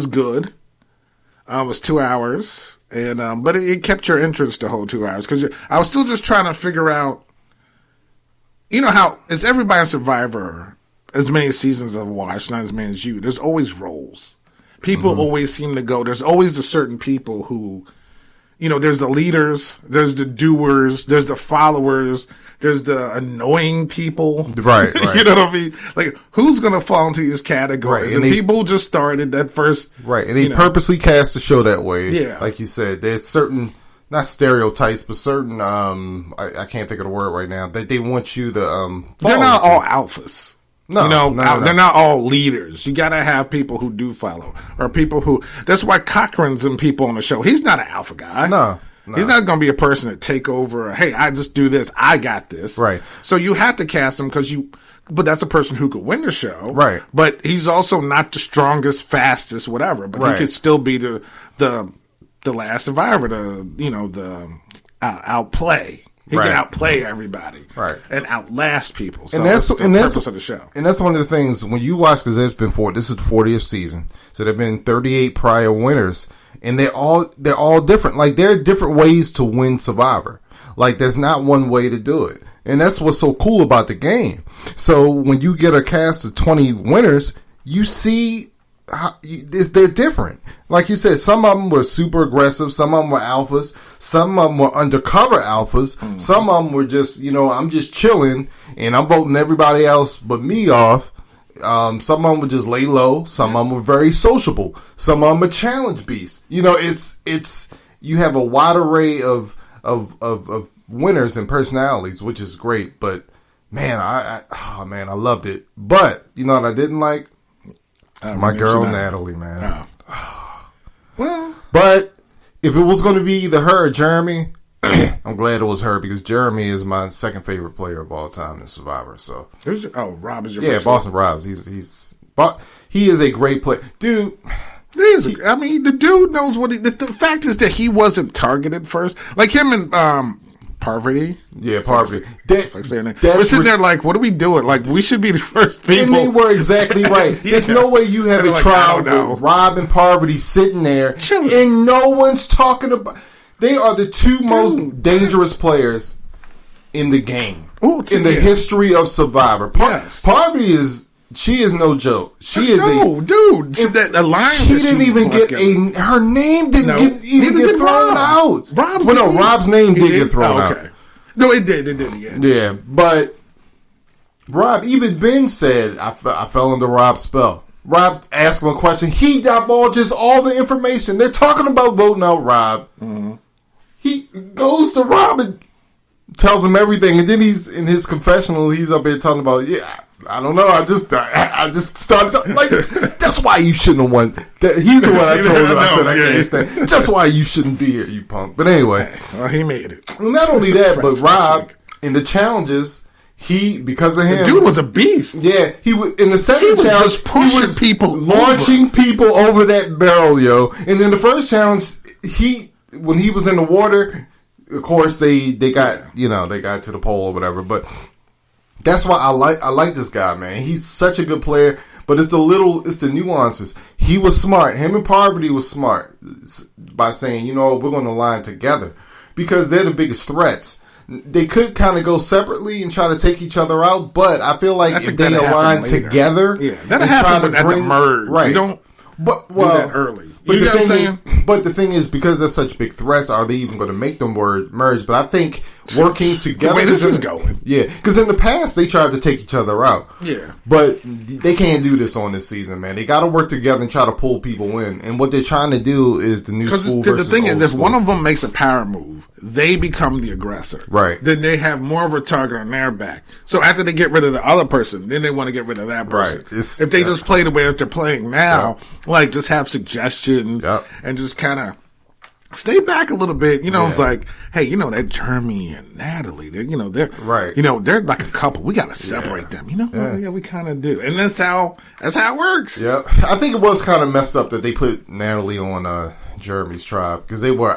good. It was 2 hours, and but it kept your interest the whole 2 hours because I was still just trying to figure out. You know how is everybody in Survivor? As many seasons I've watched, not as many as you. There's always roles. People always seem to go. There's always the certain people who. You know, there's the leaders, there's the doers, there's the followers, there's the annoying people. Right. You know what I mean? Like, who's going to fall into these categories? Right. And people just started that first. Right. And they purposely cast the show that way. Yeah. Like you said, there's certain, not stereotypes, but certain, I can't think of the word right now. They want you to, they're not all alphas. No, they're not all leaders. You got to have people who do follow, or people who. That's why Cochran's and people on the show. He's not an alpha guy. No. He's not going to be a person that take over. Hey, I just do this. I got this. Right. So you have to cast him but that's a person who could win the show. Right. But he's also not the strongest, fastest, whatever. But he could still be the last survivor. The outplay. He can outplay everybody, right, and outlast people. So and that's the purpose of the show. And that's one of the things when you watch, because there's been this is the 40th season, so there've been 38 prior winners, and they're all different. Like, there are different ways to win Survivor. Like, there's not one way to do it. And that's what's so cool about the game. So when you get a cast of 20 winners, you see they're different. Like you said, some of them were super aggressive. Some of them were alphas. Some of them were undercover alphas. Mm-hmm. Some of them were just, I'm just chilling and I'm voting everybody else but me off. Some of them would just lay low. Some of them were very sociable. Some of them are challenge beasts. It's you have a wide array of winners and personalities, which is great. But man, I loved it. But you know what I didn't like? My girl Natalie, man. Oh. Well, but if it was going to be either her or Jeremy, I'm glad it was her because Jeremy is my second favorite player of all time in Survivor. So, Rob is your first Boston Robs. He is a great player, dude. The dude knows what the fact is that he wasn't targeted first, like him and Parvati. Yeah, Parvati. We're sitting there like, what are we doing? Like, we should be the first people. And they were exactly right. There's no way you have a trial with Rob and Parvati sitting there and no one's talking about. They are the two most dangerous players in the game. In the history of Survivor. Parvati is no joke. She is dude. That alliance. She didn't even get her name didn't get thrown out. Rob's name did get thrown out. No, it did. Yeah, but Rob, even Ben said, I fell under Rob's spell. Rob asked him a question. He divulges all the information. They're talking about voting out Rob. Mm-hmm. He goes to Rob and tells him everything, and then he's in his confessional. He's up here talking about, I don't know. I just started like, that's why you shouldn't have won. He's the one I told him. I said I can't stand. That's why you shouldn't be here, you punk. But anyway, he made it. Well, not only that, but Rob in the challenges, because of him, the dude was a beast. Yeah, he was in the second challenge. Just pushing people, launching people over that barrel, yo. And then the first challenge, when he was in the water, of course they got to the pole or whatever, but. That's why I like this guy, man. He's such a good player, but it's the nuances. He was smart. Him and Parvati was smart by saying, we're going to align together because they're the biggest threats. They could kind of go separately and try to take each other out, but I feel like if they align together, that'll happen at the merge. Right. You don't do that early. But the thing is, because they're such big threats, are they even going to make them merge? But I think working together. The way this is going. Yeah, because in the past they tried to take each other out. Yeah, but they can't do this on this season, man. They got to work together and try to pull people in. And what they're trying to do is the new school versus the thing is, if school. one of them makes a power move, they become the aggressor. Right. Then they have more of a target on their back. So after they get rid of the other person, then they want to get rid of that person. Right. If they just play the way that they're playing now, like just have suggestions and just kind of stay back a little bit. It's like, hey, that Jeremy and Natalie, they're right. They're like a couple. We got to separate them. We kind of do, and that's how it works. Yeah, I think it was kind of messed up that they put Natalie on Jeremy's tribe because they were.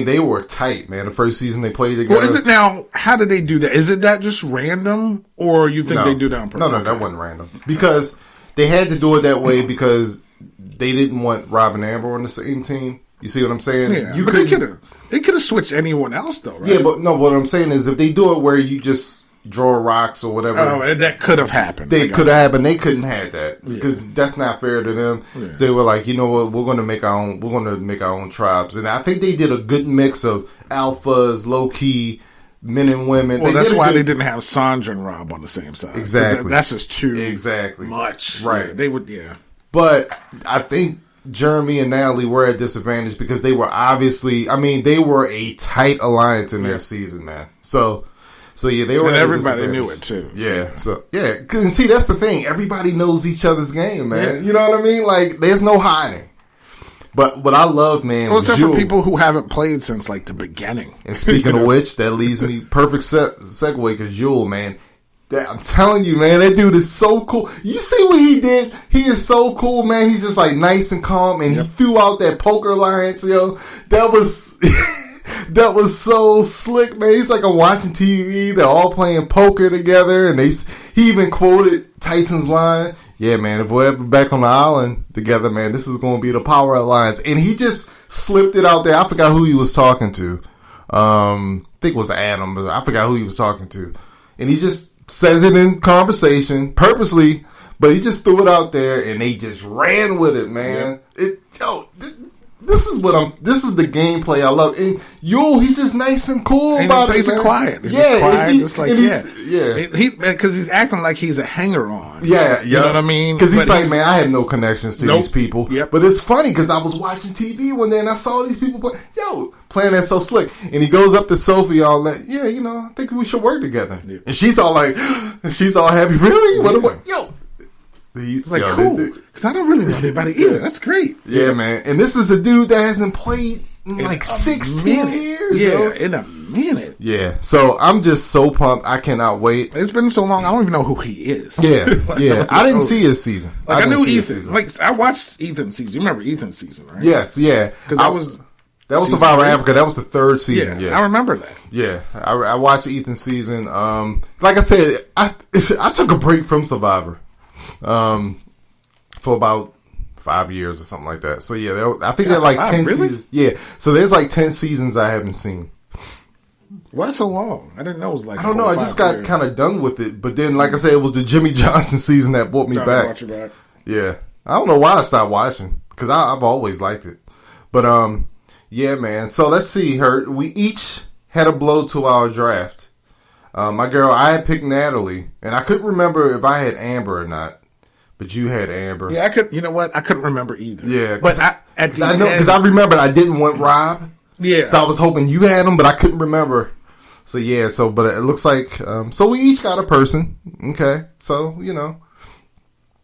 They were tight, man. The first season they played together. Well, is it now? How did they do that? Is it that just random, or you think they do that on purpose? No, that wasn't random because they had to do it that way because they didn't want Rob and Amber on the same team. You see what I'm saying? Yeah, they could have switched anyone else though, right? Yeah, but no, what I'm saying is if they do it where you just draw rocks or whatever. That could have happened. They could have happened. They couldn't have that because that's not fair to them. Yeah. So they were like, you know what? We're going to make our own. We're going to make our own tribes, and I think they did a good mix of alphas, low key, men and women. Well, that's why they didn't have Sandra and Rob on the same side. Exactly. That's just too much. Right. Yeah, they would. Yeah. But I think Jeremy and Natalie were at disadvantage because they were obviously, they were a tight alliance in their season, man. So yeah, they were. And everybody knew it too. Yeah. So yeah, and see, that's the thing. Everybody knows each other's game, man. Yeah. You know what I mean? Like, there's no hiding. But what I love, man, except for people who haven't played since like the beginning. And speaking of which, that leads me perfect segue because Jewel, man. I'm telling you, man, that dude is so cool. You see what he did? He is so cool, man. He's just like nice and calm, and he threw out that poker alliance, yo. That was so slick, man. He's like I'm watching TV. They're all playing poker together, and he even quoted Tyson's line. yeah, man, if we're ever back on the island together, man, this is going to be the Power Alliance. And he just slipped it out there. I forgot who he was talking to. I think it was Adam, but I forgot who he was talking to. And he just says it in conversation purposely, but he just threw it out there and they just ran with it, man. This is the gameplay I love. And he's just nice and cool and about it. He's quiet. He's just quiet, because he's acting like he's a hanger-on. Yeah, you know what I mean? Because he's like, man, I have no connections to these people. Yep. But it's funny because I was watching TV one day and I saw these people playing that so slick. And he goes up to Sophie, all like, yeah, I think we should work together. Yeah. And she's all like, she's all happy. Really? Yeah. He's like, cool, because I don't really know anybody either. That's great. Yeah, man. And this is a dude that hasn't played in like 16 years. Yeah, in a minute. Yeah. So I'm just so pumped. I cannot wait. It's been so long. I don't even know who he is. Yeah, yeah. I didn't see his season. Like, I knew Ethan. Like, I watched Ethan's season. You remember Ethan's season, right? Yes, yeah. Because that was Survivor Africa. That was the third season. Yeah, I remember that. Yeah, I watched Ethan's season. Like I said, I took a break from Survivor. For about 5 years or something like that. So yeah, I think there are like 10 seasons. Yeah, so there's like 10 seasons I haven't seen. Why so long? I didn't know it was like. I don't know. I just got kind of done with it. But then, like I said, it was the Jimmy Johnson season that brought me back. Brought you back. Yeah, I don't know why I stopped watching because I've always liked it. But yeah, man. So let's see. We each had a blow to our draft. My girl, I had picked Natalie, and I couldn't remember if I had Amber or not. But you had Amber. Yeah, I could. You know what? I couldn't remember either. Yeah, but I remembered I didn't want Rob. Yeah, so I was hoping you had him, but I couldn't remember. So yeah, but it looks like so we each got a person. Okay, so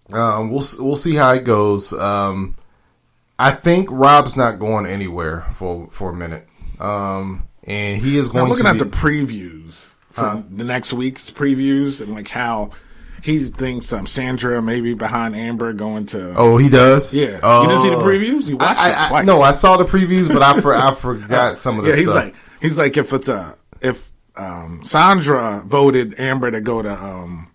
we'll see how it goes. I think Rob's not going anywhere for a minute, and he is going. I'm looking at the previews from the next week's previews and like how. He thinks Sandra may be behind Amber going to. Oh, he does. Yeah, you didn't see the previews. You watched it twice. No, I saw the previews, but I forgot some of the stuff. He's like if Sandra voted Amber to go to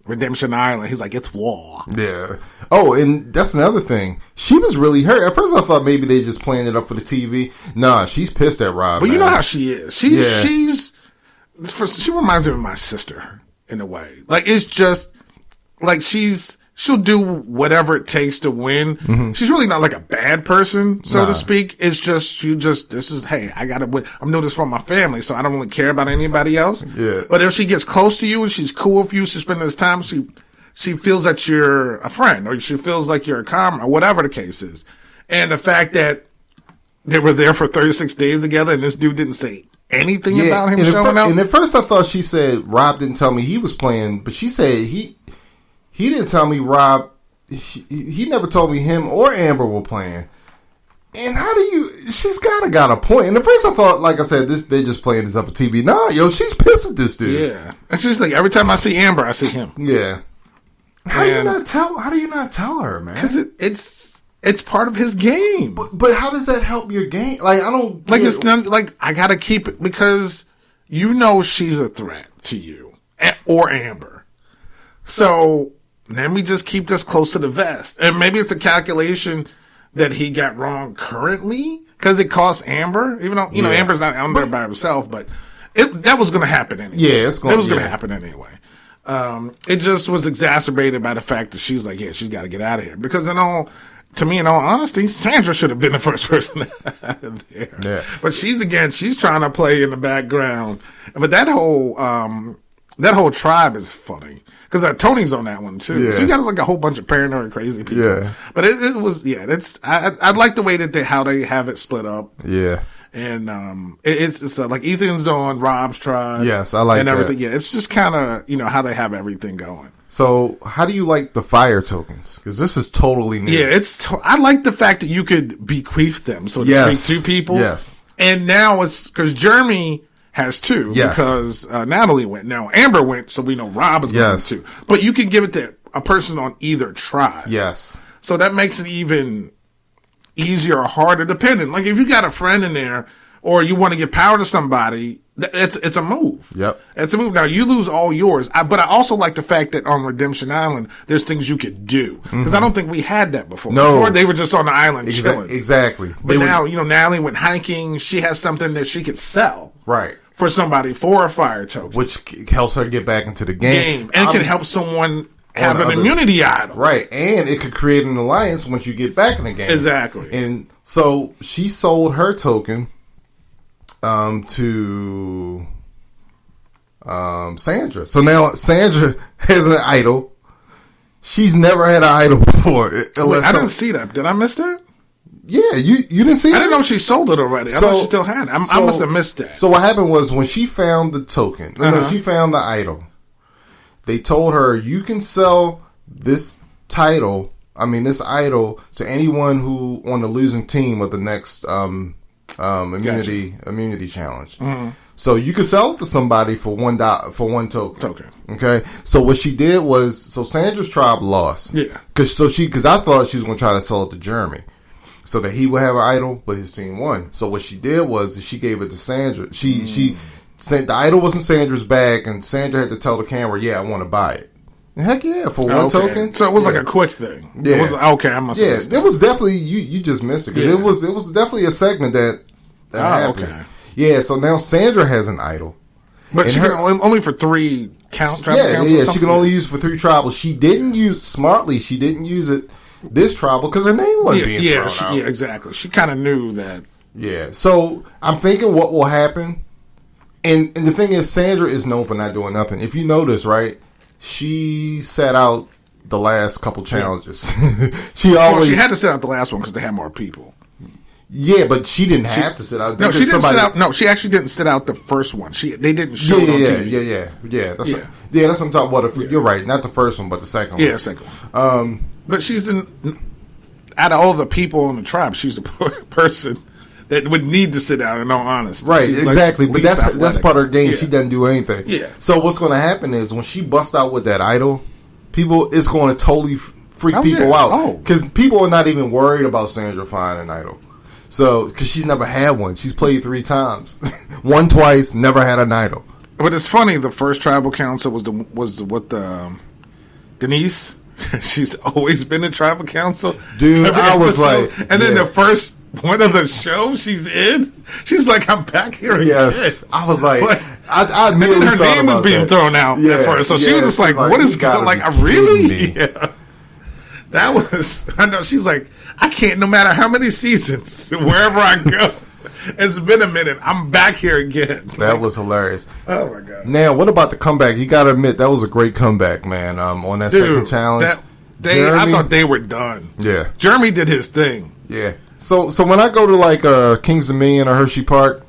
Redemption Island, he's like it's war. Yeah. Oh, and that's another thing. She was really hurt. At first, I thought maybe they just playing it up for the TV. Nah, she's pissed at Rob. But you know how she is. She reminds me of my sister. In a way, like it's just like she'll do whatever it takes to win. Mm-hmm. She's really not like a bad person, so to speak. It's just hey, I gotta win. I'm doing this for my family, so I don't really care about anybody else. Yeah. But if she gets close to you and she's cool with you, she's spending this time. She feels that you're a friend, or she feels like you're a comrade, or whatever the case is. And the fact that they were there for 36 days together, and this dude didn't say anything about him showing up. And at first I thought she said Rob didn't tell me he was playing, but she said he didn't tell me Rob. He never told me him or Amber were playing. And how do you? She's got a point. And at first I thought, like I said, they're just playing this up on TV. Nah, she's pissed at this dude. Yeah, and she's like every time I see Amber, I see him. Yeah. How do you not tell her, man? Because it's part of his game. But how does that help your game? Like, I don't... Like, it's not... Like, I gotta keep it because she's a threat to you. Or Amber. So, then we just keep this close to the vest. And maybe it's a calculation that he got wrong currently because it costs Amber. Even though, Amber's not out there by herself, but that was going to happen anyway. Yeah, it was going to happen anyway. It just was exacerbated by the fact that she's like, yeah, she's got to get out of here. Because to me, in all honesty, Sandra should have been the first person out of there. Yeah. But she's trying to play in the background. But that whole tribe is funny. Because Tony's on that one, too. Yeah. So you got like a whole bunch of paranoid, crazy people. Yeah. But it was, I like the way that how they have it split up. Yeah. And it's like Ethan's on Rob's tribe. Yes, I like and everything. that. Yeah, it's just kind of, how they have everything going. So, how do you like the fire tokens? Because this is totally new. Yeah, I like the fact that you could bequeath them, so to speak, to people. Yes. And now it's because Jeremy has two because Natalie went. Now Amber went, so we know Rob is going to. But you can give it to a person on either tribe. Yes. So that makes it even easier or harder, depending. Like if you got a friend in there, or you want to give power to somebody, It's a move. Yep. It's a move. Now, you lose all yours. But I also like the fact that on Redemption Island, there's things you could do. Because I don't think we had that before. No. Before, they were just on the island chilling. Exactly. But now, Natalie went hiking. She has something that she could sell. Right. For somebody for a fire token. Which helps her get back into the game. And it can help someone have an immunity item. Right. And it could create an alliance once you get back in the game. Exactly. And so she sold her token to Sandra. So now Sandra has an idol. She's never had an idol before. Wait, I didn't see that. Did I miss that? Yeah, you didn't see it? I didn't know she sold it already. I thought she still had it. I must have missed that. So what happened was when she found the token, she found the idol, they told her, you can sell this idol to anyone who on the losing team of the next immunity challenge. Mm-hmm. So you could sell it to somebody for $1 token. Okay. So what she did was, Sandra's tribe lost. Yeah. Because I thought she was going to try to sell it to Jeremy, so that he would have an idol, but his team won. So what she did was she gave it to Sandra. She said the idol was in Sandra's bag, and Sandra had to tell the camera, "Yeah, I want to buy it." And heck yeah, for one token. So it was like a quick thing. Yeah. It was I must have missed it. It was definitely you just missed it, because it was definitely a segment that happened. Okay. Yeah. So now Sandra has an idol, but she can only for 3 tribal counts. Yeah. She can only use it for 3 tribals. She didn't use it. This tribal, because her name wasn't being thrown out. Yeah, exactly. She kind of knew that. Yeah. So I'm thinking what will happen, and the thing is, Sandra is known for not doing nothing. If you notice, right, she sat out the last couple challenges. She had to sit out the last one because they had more people. Yeah, but she didn't have to sit out. No, she didn't sit out. No, she actually didn't sit out the first one. They didn't show it on TV. Yeah. That's what I'm talking about. You're right, not the first one, but the second one. Yeah, second one. But she's out of all the people in the tribe, she's the person that would need to sit down, in all honesty. Right, exactly. But that's part of her game. Yeah. She doesn't do anything. Yeah. So what's going to happen is when she busts out with that idol, it's going to totally freak people out. Because people are not even worried about Sandra finding an idol. So, because she's never had one. She's played 3 times. Won twice, never had an idol. But it's funny, the first tribal council was Denise. She's always been in tribal council. Dude, I was like... And then the first one of the shows she's in, she's like, I'm back here again. Yes. I was like I and then her name was being thrown out at first. So she was just like, what is going on? Like, really? Yeah. That was... I know, she's like, I can't, no matter how many seasons, wherever I go. It's been a minute. I'm back here again. That was hilarious. Oh, my God. Now, what about the comeback? You got to admit, that was a great comeback, man, on that second challenge. I thought they were done. Yeah. Jeremy did his thing. Yeah. So when I go to, like, Kings Dominion or Hershey Park,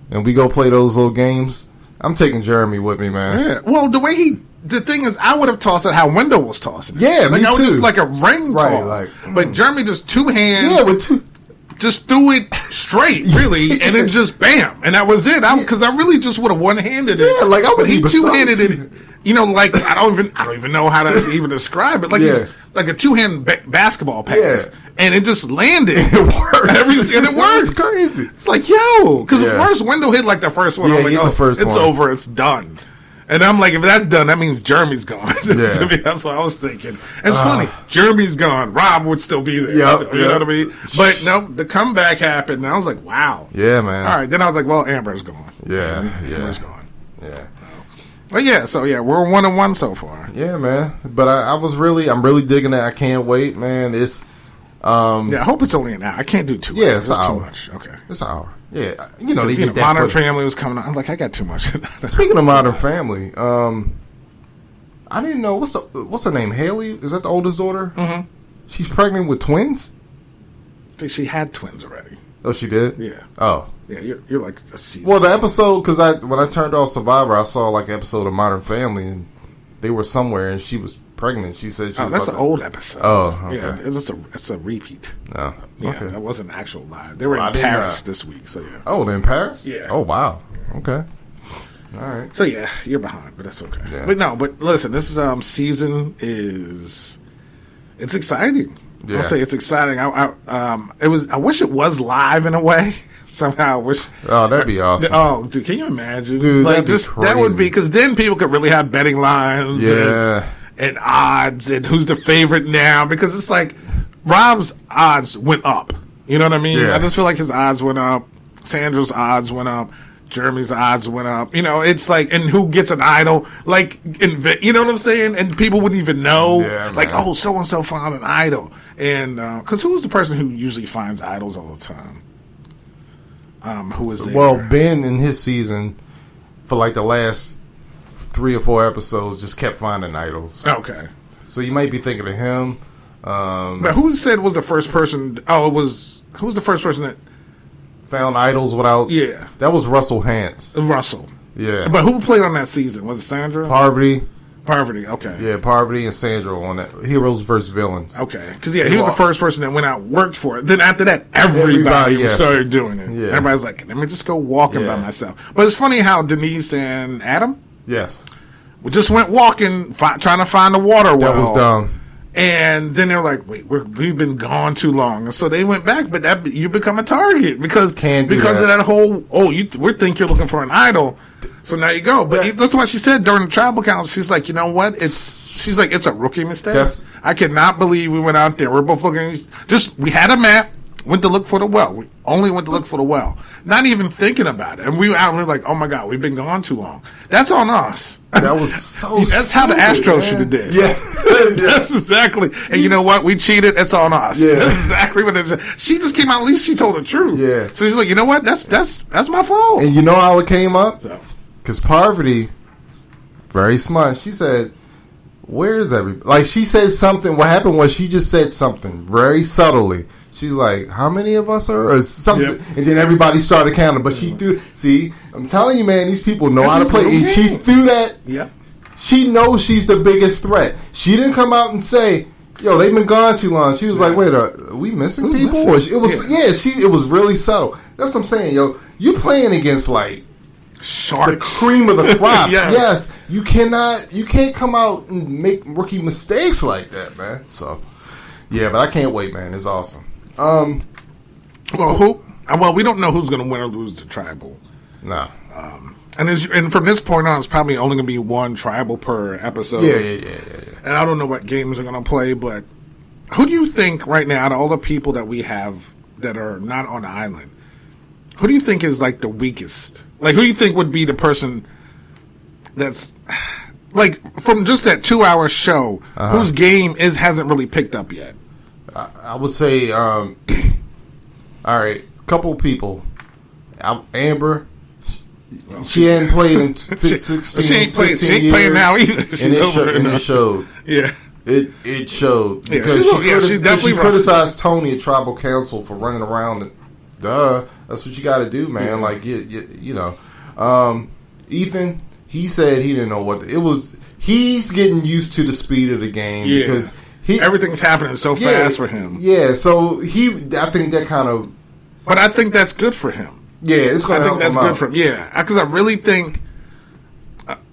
and we go play those little games, I'm taking Jeremy with me, man. Yeah. Well, the thing is, I would have tossed it how Wendell was tossing it. Yeah, like, me I was too. just like a ring toss. But Jeremy just 2 hands. Yeah, with 2... Just threw it straight, really, and then just bam, and that was it. Because I really just would have one-handed it. Yeah, like I would. But he 2-handed it. You know, like I don't even know how to even describe it. Like like a 2-hand basketball pass, and it just landed. It worked. And it works. It's crazy. It's like because the first Wendell hit like the first one. Yeah, I'm like, the first it's one. Over. It's done. And I'm like, if that's done, that means Jeremy's gone. Yeah. To me, that's what I was thinking. And it's funny. Jeremy's gone. Rob would still be there. Yep, you know what I mean? But no, the comeback happened. And I was like, wow. Yeah, man. All right. Then I was like, well, Amber's gone. Yeah. Amber's gone. Yeah. But we're 1-1 so far. Yeah, man. But I'm really digging it. I can't wait, man. It's I hope it's only an hour. I can't do 2 hours. Yeah, it's That's an too hour. much. Okay. It's an hour. Yeah, they did that. Modern Family was coming on. I'm like, I got too much. Speaking of Modern Family, I didn't know what's her name. Haley, is that the oldest daughter? Mm-hmm. She's pregnant with twins. I think she had twins already. Oh, she did. Yeah. Oh. Yeah, you're like a season. Well, the episode because when I turned off Survivor, I saw like an episode of Modern Family, and they were somewhere, and she was pregnant. She said she was that's an old episode. Oh, okay. Yeah, it's a repeat. No. Yeah, okay. that wasn't actual live. They were in Paris this week, so yeah. Oh, they're in Paris? Yeah. Oh, wow. Okay. All right. So yeah, you're behind, but that's okay. Yeah. But listen, this season is it's exciting. Yeah. I'll say it's exciting. I wish it was live in a way. somehow. Wish. Oh, that'd be awesome. Oh, dude, can you imagine? Dude, like, that'd be crazy. that would be, because then people could really have betting lines. Yeah. And odds and who's the favorite now, because it's like Rob's odds went up. You know what I mean? Yeah. I just feel like his odds went up. Sandra's odds went up. Jeremy's odds went up. You know, it's like, and who gets an idol? Like, you know what I'm saying? And people wouldn't even know. Yeah, like, oh, so and so found an idol. And because who's the person who usually finds idols all the time? Who is there? Well, Ben in his season, for like the last 3 or 4 episodes, just kept finding idols. Okay. So you might be thinking of him. But who said was the first person? Oh, it was, who was the first person that found idols without? Yeah. That was Russell Hantz. Russell. Yeah. But who played on that season? Was it Sandra? Parvati. Okay. Yeah, Parvati and Sandra on that. Heroes versus Villains. Okay. Because, he was the first person that went out and worked for it. Then after that, everybody started doing it. Yeah. Everybody's like, let me just go walking by myself. But it's funny how Denise and Adam we just went walking, trying to find a water well. That was dumb. And then they were like, wait, we've been gone too long. And so they went back, but you become a target because of that whole, we think you're looking for an idol. So now you go. But that's what she said during the tribal council. She's like, you know what? She's like, it's a rookie mistake. I cannot believe we went out there. We're both looking, we had a map, went to look for the well. We only went to look for the well. Not even thinking about it. And we were like, oh my God, we've been gone too long. That's on us. That was so That's how the Astros should have did. Yeah. That's exactly. And you know what? We cheated. It's on us. Yeah. That's exactly what it is. She just came out. At least she told the truth. Yeah. So she's like, you know what? That's my fault. And you know how it came up? Because Parvati, very smart, she said, where's everybody? Like, she said something. What happened was she just said something very subtly. She's like, how many of us are? Or something. Yep. And then everybody started counting. But she threw, see, I'm telling you, man, these people know how to play. And she threw that. Yep. She knows she's the biggest threat. She didn't come out and say, yo, they've been gone too long. She was like, wait, are we missing people? Missing? Or it was really subtle. That's what I'm saying, yo. You playing against, like, sharks. The cream of the crop. Yes. You can't come out and make rookie mistakes like that, man. So, yeah, but I can't wait, man. It's awesome. Well, we don't know who's going to win or lose the tribal. No. And from this point on, it's probably only going to be one tribal per episode. Yeah. And I don't know what games are going to play, but who do you think right now, out of all the people that we have that are not on the island, who do you think is like the weakest? Like, who do you think would be the person that's like from just that 2-hour show whose game hasn't really picked up yet? I would say, all right, couple people. Amber, she hadn't played in 16, she ain't playing, 15 she ain't years, playing now either. And it showed. Yeah. It showed. Yeah, because she's definitely she criticized Tony at Tribal Council for running around. And, that's what you got to do, man. Like, you know. Ethan, he said he didn't know what it was. He's getting used to the speed of the game because everything's happening so fast for him. Yeah, so I think that kind of. But I think that's good for him. Yeah, I think that's good for him. Yeah, because I really think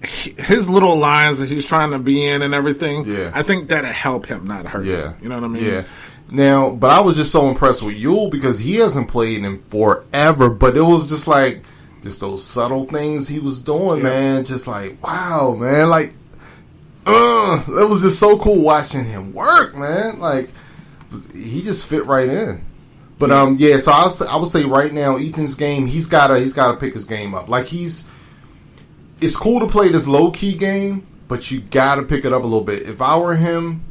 his little lines that he's trying to be in and everything. Yeah, I think that'll help him, not hurt him. You know what I mean? Yeah. Now, but I was just so impressed with Yule because he hasn't played in forever. But it was just like those subtle things he was doing, man. Just like, wow, man. Like, it was just so cool watching him work, man. Like, he just fit right in. But so I would say right now, Ethan's game, he's gotta pick his game up. Like, it's cool to play this low key game, but you gotta pick it up a little bit. If I were him,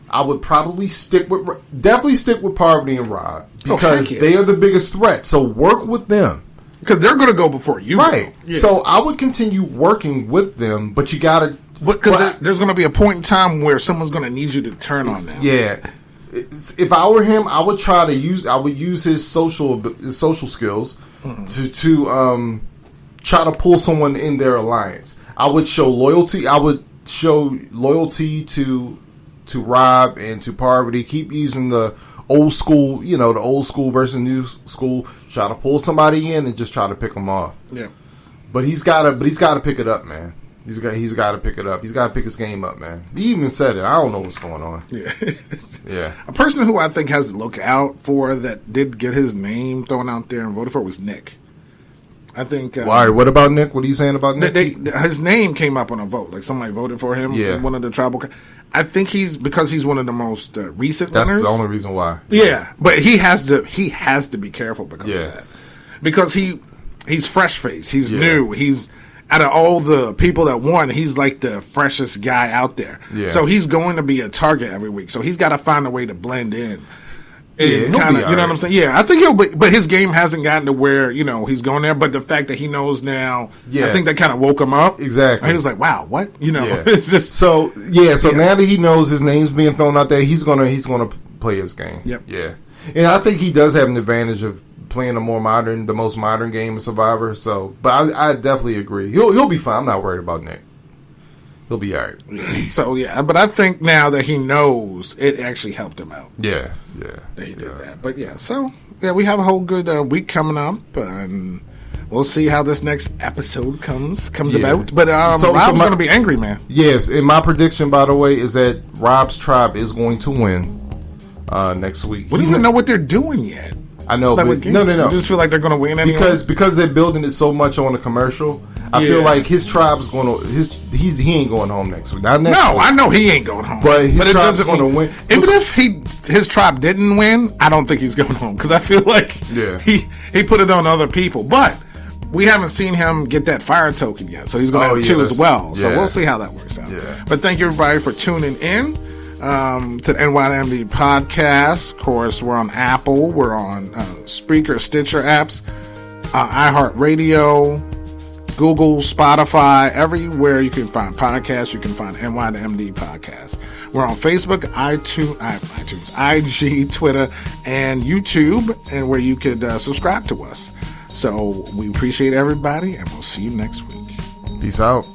I would probably stick with Parvati and Rod because they are the biggest threat. So work with them because they're going to go before you, right? Yeah. So I would continue working with them, but you gotta because there's going to be a point in time where someone's going to need you to turn on them. Yeah. If I were him, I would use his social skills to try to pull someone in their alliance. I would show loyalty. I would show loyalty to Rob and to Parvati. Keep using the old school, the old school versus new school. Try to pull somebody in and just try to pick them off. Yeah. But he's got to pick it up, man. He's got to pick it up. He's got to pick his game up, man. He even said it. I don't know what's going on. Yeah. Yeah. A person who I think has to look out for that did get his name thrown out there and voted for was Nick. I think. Why? What about Nick? What are you saying about Nick? His name came up on a vote. Like somebody voted for him. Yeah. In one of the tribal. I think because he's one of the most recent That's winners. the only reason why. Yeah, but he has to be careful because of that. Because he's fresh face. He's new. He's out of all the people that won, he's like the freshest guy out there. Yeah. So he's going to be a target every week. So he's got to find a way to blend in. And kinda, you know what I'm saying? Yeah, I think he'll be, but his game hasn't gotten to where, he's going there. But the fact that he knows now, I think that kind of woke him up. Exactly. And he was like, wow, what? It's just. So now that he knows his name's being thrown out there, he's gonna play his game. Yep. Yeah. And I think he does have an advantage of playing the most modern game of Survivor. So, but I definitely agree. He'll be fine. I'm not worried about Nick. He'll be all right. So, but I think now that he knows, it actually helped him out. Yeah. That he did that. But, we have a whole good week coming up, and we'll see how this next episode comes about. But Rob's going to be angry, man. Yes, and my prediction, by the way, is that Rob's tribe is going to win next week. We don't even know what they're doing yet. I know, but no. You just feel like they're going to win anyway? Because they're building it so much on the commercial. I feel like his tribe's going to he ain't going home next week. Not next week. I know he ain't going home. But his tribe's going to win. Even if his tribe didn't win, I don't think he's going home because I feel like he put it on other people. But we haven't seen him get that fire token yet, so he's going to have two as well. So we'll see how that works out. Yeah. But thank you everybody for tuning in. To the NYMD podcast. Of course, we're on Apple, we're on Spreaker, Stitcher apps, iHeartRadio, Google, Spotify, everywhere you can find podcasts, you can find NYMD podcast. We're on Facebook, iTunes, IG, Twitter, and YouTube, and where you could subscribe to us. So we appreciate everybody, and we'll see you next week. Peace out.